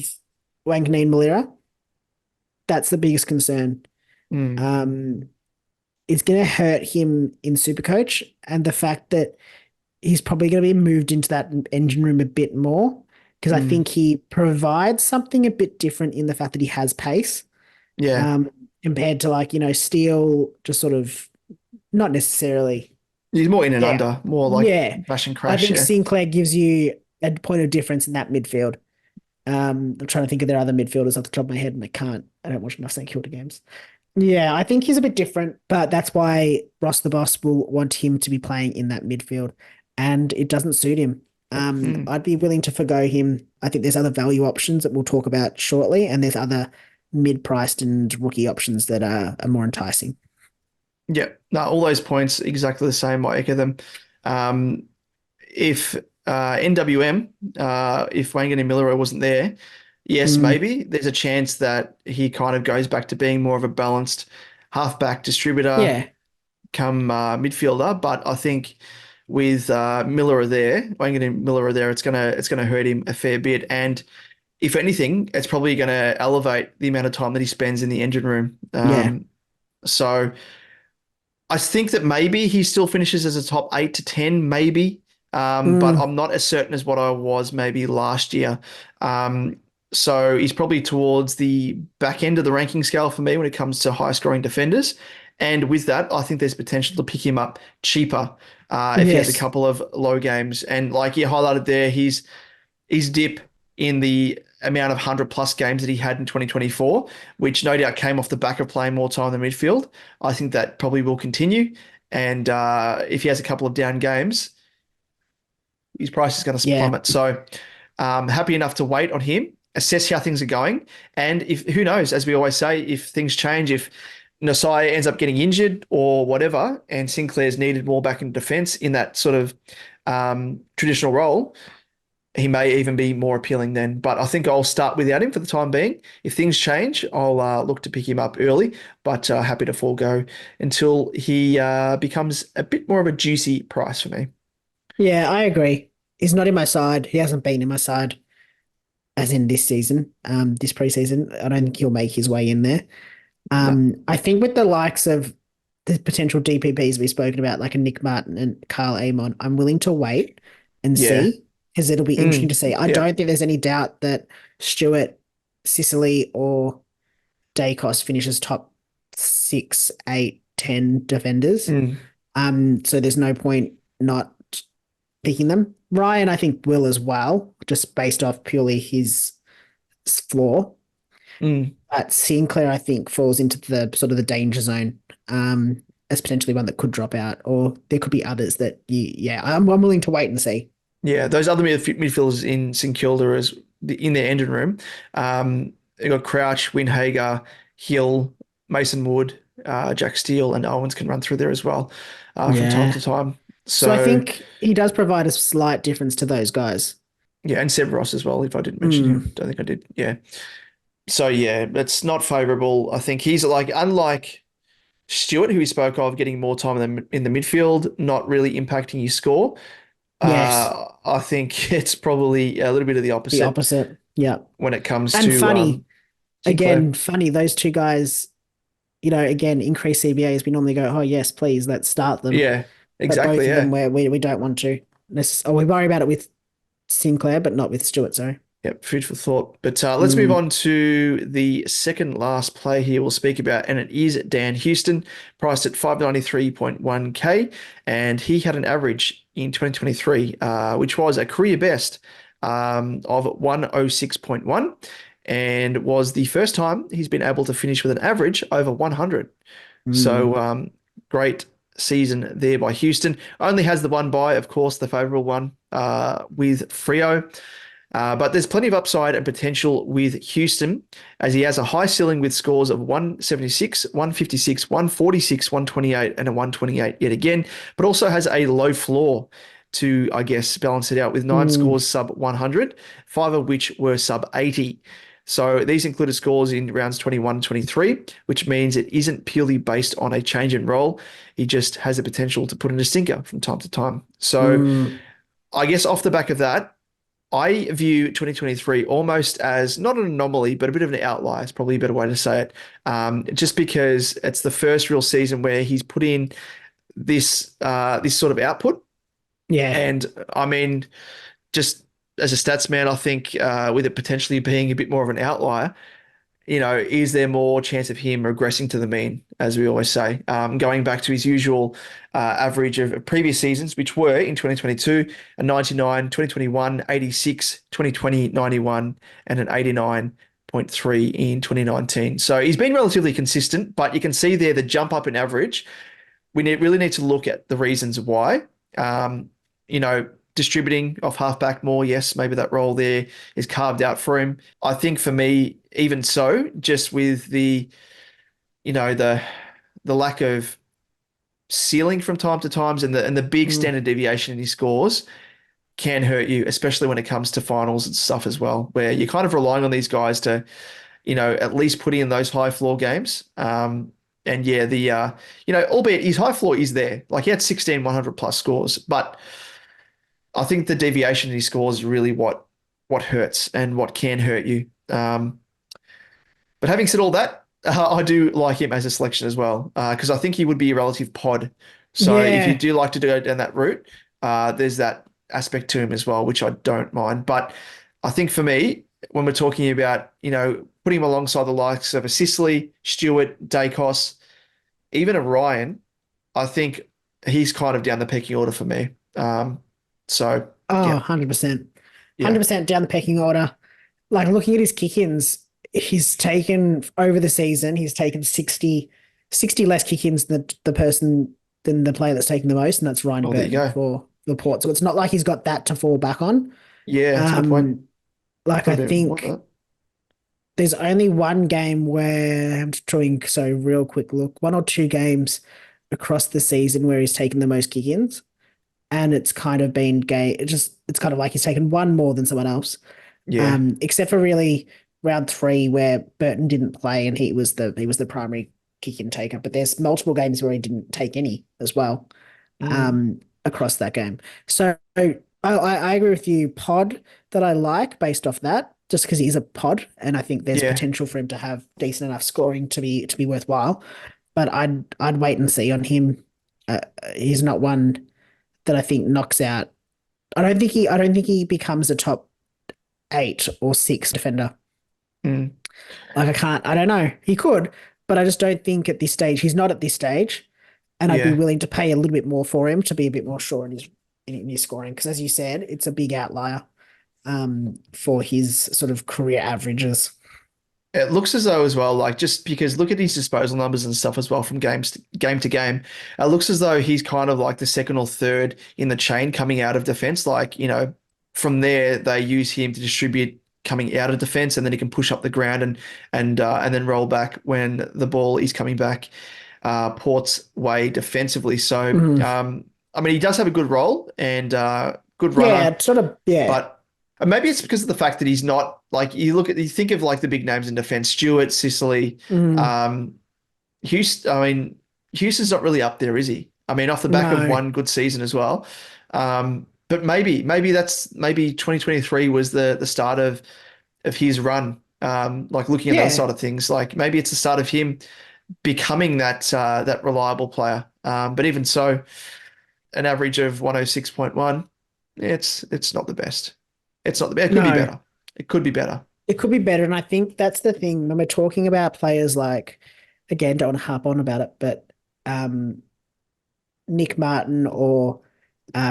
Wanganeen-Malira, that's the biggest concern. It's going to hurt him in SuperCoach, and the fact that he's probably going to be moved into that engine room a bit more, because I think he provides something a bit different in the fact that he has pace. Compared to Steele, just sort of not necessarily. He's more in and under, more like bash and crash. I think Sinclair gives you a point of difference in that midfield. I'm trying to think of their other midfielders off the top of my head, and I don't watch enough St Kilda games. Yeah, I think he's a bit different, but that's why Ross the Boss will want him to be playing in that midfield, and it doesn't suit him. I'd be willing to forgo him. I think there's other value options that we'll talk about shortly, and there's other mid-priced and rookie options that are more enticing. Yeah, no, all those points exactly the same. I echo them. If NWM, if Wanganeen-Malira wasn't there, yes, maybe there's a chance that he kind of goes back to being more of a balanced halfback distributor, come midfielder. But I think with Wanganeen-Malira there, it's gonna hurt him a fair bit. And if anything, it's probably going to elevate the amount of time that he spends in the engine room. So I think that maybe he still finishes as a top 8 to 10, maybe. But I'm not as certain as what I was maybe last year. So he's probably towards the back end of the ranking scale for me when it comes to high scoring defenders. And with that, I think there's potential to pick him up cheaper if he has a couple of low games. And like you highlighted there, his dip in the amount of 100+ games that he had in 2024, which no doubt came off the back of playing more time in the midfield. I think that probably will continue. And if he has a couple of down games, his price is going to Yeah. plummet. So happy enough to wait on him, assess how things are going. And if who knows, as we always say, if things change, if Nasai ends up getting injured or whatever, and Sinclair's needed more back in defense in that sort of traditional role, he may even be more appealing then. But I think I'll start without him for the time being. If things change, I'll look to pick him up early, but happy to forego until he becomes a bit more of a juicy price for me. Yeah, I agree. He's not in my side. He hasn't been in my side as in this season, this preseason. I don't think he'll make his way in there. No. I think with the likes of the potential DPPs we've spoken about, like a Nick Martin and Carl Amon, I'm willing to wait and Yeah. see, because it'll be interesting to see. I Yeah. don't think there's any doubt that Stewart, Sicily, or DAICOS finishes top 6, 8, 10 defenders. So there's no point not picking them. Ryan, I think, will as well, just based off purely his floor. But Sinclair, I think, falls into the sort of the danger zone as potentially one that could drop out, or there could be others that I'm willing to wait and see. Yeah, those other midfielders in St Kilda in their engine room. They've got Crouch, Winhager, Hill, Mason Wood, Jack Steele, and Owens can run through there as well from time to time. So I think he does provide a slight difference to those guys. Yeah, and Seb Ross as well, if I didn't mention him. Don't think I did. Yeah. So yeah, it's not favourable. I think he's unlike Stewart, who we spoke of, getting more time in the midfield, not really impacting your score. Yes. I think it's probably a little bit of the opposite. The opposite. Yeah. When it comes and to funny, Sinclair. funny, those two guys, again, increase CBAs, we normally go, oh yes, please, let's start them. Yeah, exactly. But both Yeah. of them where we don't want to. We worry about it with Sinclair, but not with Stewart, sorry. Yep, food for thought. But let's move on to the second last play here we'll speak about, and it is Dan Houston, priced at 593.1k, and he had an average in 2023, which was a career best of 106.1, and was the first time he's been able to finish with an average over 100. So great season there by Houston. Only has the one bye, of course, the favourable one with Freo. But there's plenty of upside and potential with Houston, as he has a high ceiling with scores of 176, 156, 146, 128, and a 128 yet again, but also has a low floor to, I guess, balance it out with 9 scores sub 100, 5 of which were sub 80. So these included scores in rounds 21 and 23, which means it isn't purely based on a change in role. He just has the potential to put in a stinker from time to time. So I guess off the back of that, I view 2023 almost as not an anomaly, but a bit of an outlier. It's probably a better way to say it. Just because it's the first real season where he's put in this sort of output. Yeah. And I mean, just as a stats man, I think with it potentially being a bit more of an outlier, is there more chance of him regressing to the mean, as we always say, going back to his usual average of previous seasons, which were in 2022, a 99, 2021, 86, 2020, 91, and an 89.3 in 2019. So he's been relatively consistent, but you can see there the jump up in average. We really need to look at the reasons why. Distributing off halfback more, yes, maybe that role there is carved out for him. I think for me, even so, just with the lack of ceiling from time to times and the big standard deviation in his scores can hurt you, especially when it comes to finals and stuff as well, where you're kind of relying on these guys to, at least put in those high floor games. And yeah, albeit his high floor is there, like he had 16 100 plus scores, but I think the deviation in his scores is really what hurts and what can hurt you. But having said all that, I do like him as a selection as well, because I think he would be a relative pod. So if you do like to go down that route, there's that aspect to him as well, which I don't mind. But I think for me, when we're talking about, putting him alongside the likes of a Sicily, Stewart, DAICOS, even a Ryan, I think he's kind of down the pecking order for me. So, 100%. 100% down the pecking order. like looking at his kick-ins, he's taken over the season, he's taken 60 less kick-ins than the player that's taken the most, and that's Ryan Oh, there you Burton go. for the Port. So it's not like he's got that to fall back on. Yeah, that's a good point. Like I Could have been more think than that. there's only one game where I'm just doing so real quick look, one or two games across the season where he's taken the most kick-ins, and it's kind of been gay. It's kind of like he's taken one more than someone else. Yeah. Except for really round 3 where Burton didn't play and he was the primary kick-in taker. But there's multiple games where he didn't take any as well across that game. So I agree with you, Pod, that I like based off that, just because he is a pod, and I think there's Yeah. potential for him to have decent enough scoring to be worthwhile. But I'd wait and see on him. He's not one that I think knocks out. I don't think he becomes a top 8 or 6 defender. Mm. Like I don't know. He could, but I just don't think at this stage, he's not at this stage. And I'd be Yeah. willing to pay a little bit more for him to be a bit more sure in his scoring. Because as you said, it's a big outlier for his sort of career averages. It looks as though as well, like just because look at his disposal numbers and stuff as well from game to game. It looks as though he's kind of like the second or third in the chain coming out of defense. Like, from there they use him to distribute coming out of defense, and then he can push up the ground and then roll back when the ball is coming back Port's way defensively. So I mean, he does have a good role and good runner. Yeah, sort of. Yeah, But maybe it's because of the fact that he's not like you think of like the big names in defense, Stewart, SICILY, Houston. I mean, Houston's not really up there, is he? I mean, off the back of one good season as well. But maybe 2023 was the start of his run. Like looking at the other side of things, like maybe it's the start of him becoming that reliable player. But even so, an average of 106.1, it's not the best. It's not the best. It could be better. It could be better. It could be better. And I think that's the thing when we're talking about players like, again, don't want to harp on about it, but Nick Martin or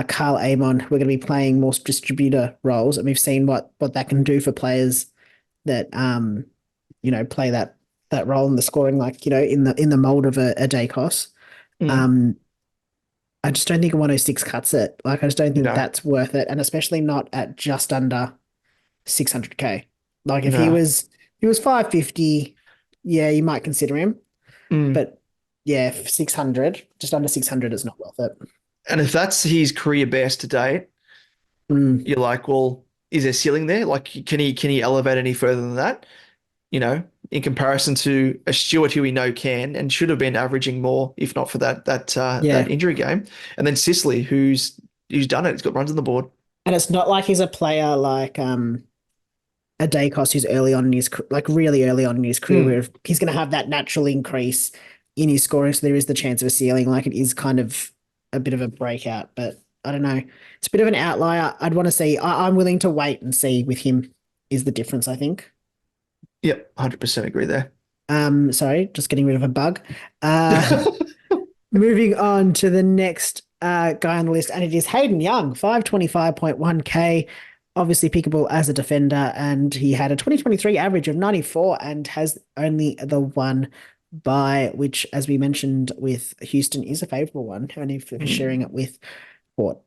Carl Amon, we're going to be playing more distributor roles. And we've seen what that can do for players that, play that role in the scoring, like, in the mold of a DAICOS. I just don't think a 106 cuts it. Like, I just don't think that's worth it. And especially not at just under 600K. Like if he was 550, yeah, you might consider him. But yeah, 600, just under 600 is not worth it. And if that's his career best to date, you're like, well, is there ceiling there? Like, can he elevate any further than that? In comparison to a Stewart who we know can and should have been averaging more, if not for that injury game. And then SICILY, who's done it. He's got runs on the board. And it's not like he's a player like a DAICOS who's early on in his, like really early on in his career, where he's going to have that natural increase in his scoring. So there is the chance of a ceiling. Like it is kind of a bit of a breakout, but I don't know. It's a bit of an outlier. I'd want to see. I'm willing to wait and see with him is the difference, I think. Yep, 100% agree there. Sorry, just getting rid of a bug. Moving on to the next guy on the list, and it is Hayden Young, 525.1K, obviously pickable as a defender, and he had a 2023 average of 94 and has only the one bye, which, as we mentioned with Houston, is a favourable one, only for sharing it with Port.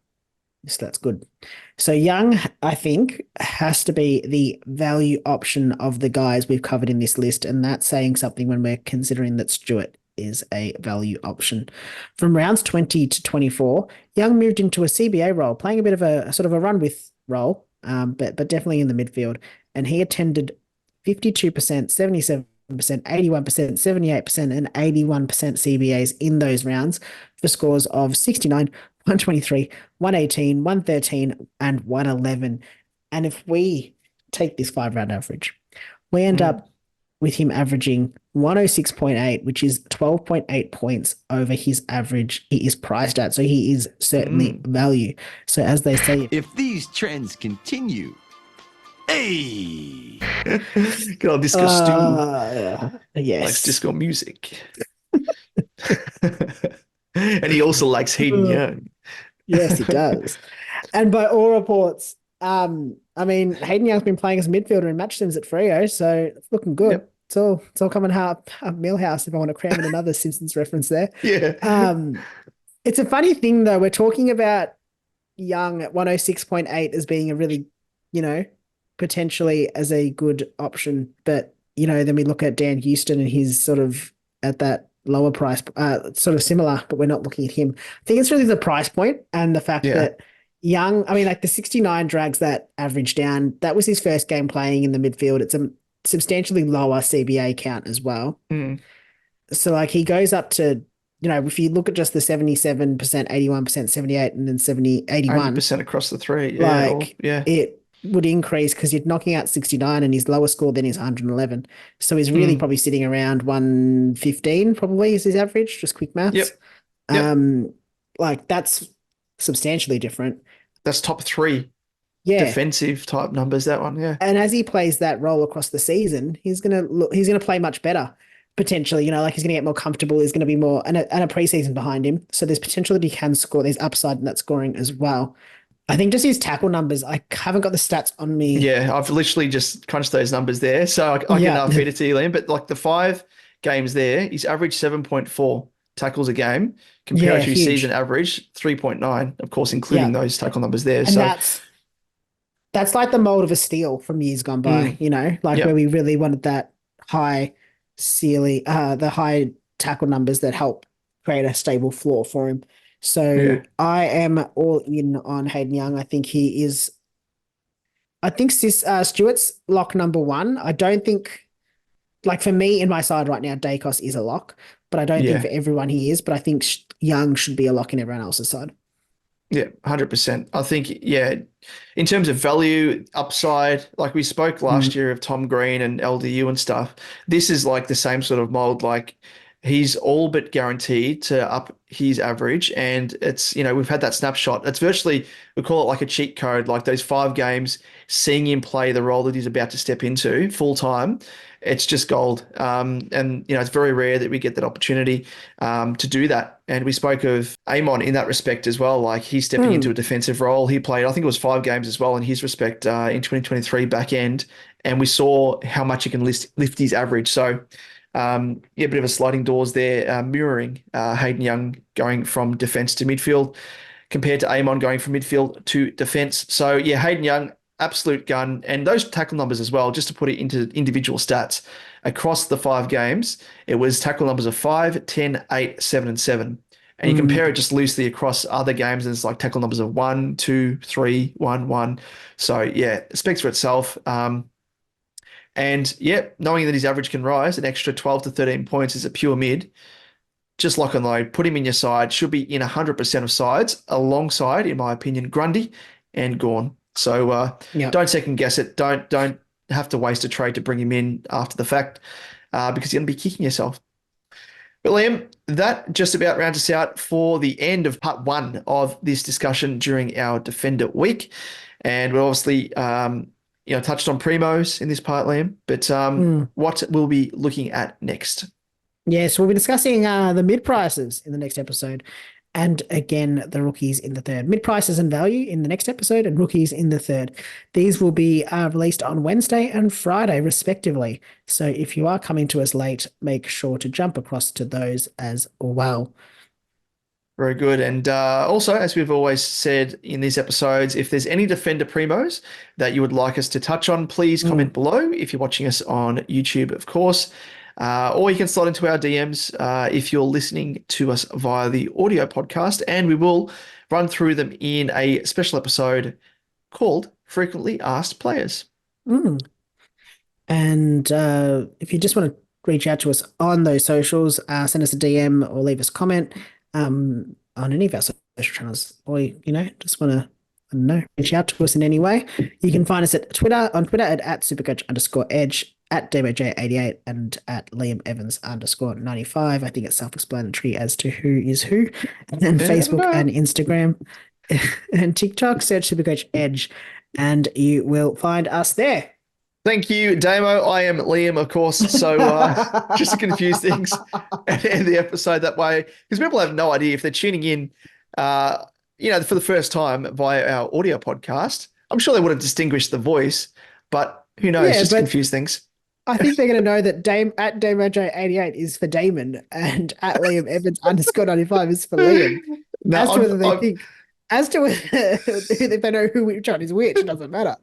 So that's good. So Young, I think, has to be the value option of the guys we've covered in this list, and that's saying something when we're considering that Stewart is a value option. From rounds 20 to 24, Young moved into a CBA role, playing a bit of a sort of a run with role, but definitely in the midfield, and he attended 52%, 77%, 81%, 78%, and 81% CBAs in those rounds for scores of 69, 123, 118, 113, and 111. And if we take this 5-round average, we end up with him averaging 106.8, which is 12.8 points over his average he is priced at. So he is certainly value. So as they say, if these trends continue, hey, good old disco Stu. Yes. Likes disco music. And he also likes Hayden Young. Yes, he does. And by all reports, I mean, Hayden Young's been playing as a midfielder in match sims at Freo, so it's looking good. Yep. It's all coming up Millhouse if I want to cram in another Simpsons reference there. Yeah. It's a funny thing though. We're talking about Young at 106.8 as being a really, potentially as a good option, but then we look at Dan Houston and he's sort of at that lower price, sort of similar, but we're not looking at him. I think it's really the price point and the fact that Young, I mean, like the 69 drags that average down. That was his first game playing in the midfield. It's a substantially lower CBA count as well. So like he goes up to, if you look at just the 77%, 81%, 78, and then 81 80% across the three. It would increase because you're knocking out 69 and his lower score then is 111. So he's really probably sitting around 115 probably is his average, just quick maths. Like that's substantially different. That's top three defensive type numbers, that one. Yeah. And as he plays that role across the season, he's going to play much better. Potentially, like he's going to get more comfortable. He's going to be more and a preseason behind him. So there's potential that he can score. There's upside in that scoring as well. I think just his tackle numbers, I haven't got the stats on me. Yeah, I've literally just crunched those numbers there. So I can feed it to you, Liam. But like the 5 games there, he's averaged 7.4 tackles a game compared to his season average 3.9, of course, including those tackle numbers there. And so that's like the mold of a steal from years gone by, where we really wanted that high ceiling, the high tackle numbers that help create a stable floor for him. So I am all in on Hayden Young. I think Stewart's lock number 1. I don't think, like for me in my side right now, DAICOS is a lock, but I don't think for everyone he is. But I think Young should be a lock in everyone else's side. Yeah, 100%. I think, in terms of value, upside, like we spoke last year of Tom Green and LDU and stuff, this is like the same sort of mold. Like he's all but guaranteed to up his average. And it's, we've had that snapshot. It's virtually, we call it like a cheat code, like those 5 games, seeing him play the role that he's about to step into full time. It's just gold. And, it's very rare that we get that opportunity to do that. And we spoke of Amon in that respect as well. Like he's stepping into a defensive role. He played, I think it was 5 games as well in his respect in 2023 back end. And we saw how much he can lift his average. So, a bit of a sliding doors there, mirroring Hayden Young going from defense to midfield compared to Amon going from midfield to defense. So, Hayden Young, absolute gun. And those tackle numbers as well, just to put it into individual stats, across the 5 games, it was tackle numbers of 5, 10, 8, 7, and 7. And you compare it just loosely across other games, and it's like tackle numbers of 1, 2, 3, 1, 1. So, it speaks for itself. And knowing that his average can rise an extra 12 to 13 points is a pure mid, just lock and load, put him in your side, should be in 100% of sides alongside, in my opinion, Grundy and Gawn. So don't second guess it. Don't have to waste a trade to bring him in after the fact because you're going to be kicking yourself. But Liam, that just about rounds us out for the end of part 1 of this discussion during our Defender Week. And we're obviously touched on Premos in this part, Liam, but what we'll be looking at next? So we'll be discussing the mid prices in the next episode, and again the rookies in the third. Mid prices and value in the next episode, and rookies in the third. These will be released on Wednesday and Friday, respectively. So if you are coming to us late, make sure to jump across to those as well. Very good. And also, as we've always said in these episodes, if there's any Defender Primos that you would like us to touch on, please comment below if you're watching us on YouTube, of course. Or you can slide into our DMs if you're listening to us via the audio podcast, and we will run through them in a special episode called Frequently Asked Players. And if you just want to reach out to us on those socials, send us a DM or leave us a comment on any of our social channels, or just want to reach out to us in any way. You can find us on Twitter at @supercoach_edge, at DBJ88, and at Liam_Evans_95. I think it's self-explanatory as to who is who. And then Facebook and Instagram and TikTok, search Supercoach Edge, and you will find us there. Thank you, Damo. I am Liam, of course. So just to confuse things and end the episode that way, because people have no idea if they're tuning in, for the first time via our audio podcast. I'm sure they would have distinguished the voice, but who knows? Yeah, Just but- confuse things. I think they're going to know that DameRJ88 is for Damon and at Liam Evans _95 is for Liam. No, As to whether they I'm- think, as to whether if they know which one is which, it doesn't matter.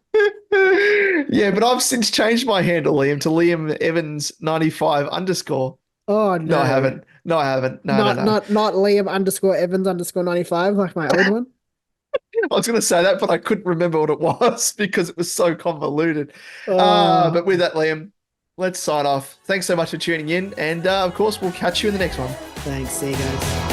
Yeah, but I've since changed my handle, Liam, to Liam Evans 95 _. Oh no, No, I haven't. No, I haven't. No, no. not Liam _Evans _95 like my old one. I was going to say that, but I couldn't remember what it was because it was so convoluted. Oh. But with that, Liam, let's sign off. Thanks so much for tuning in. And of course, we'll catch you in the next one. Thanks, see you guys.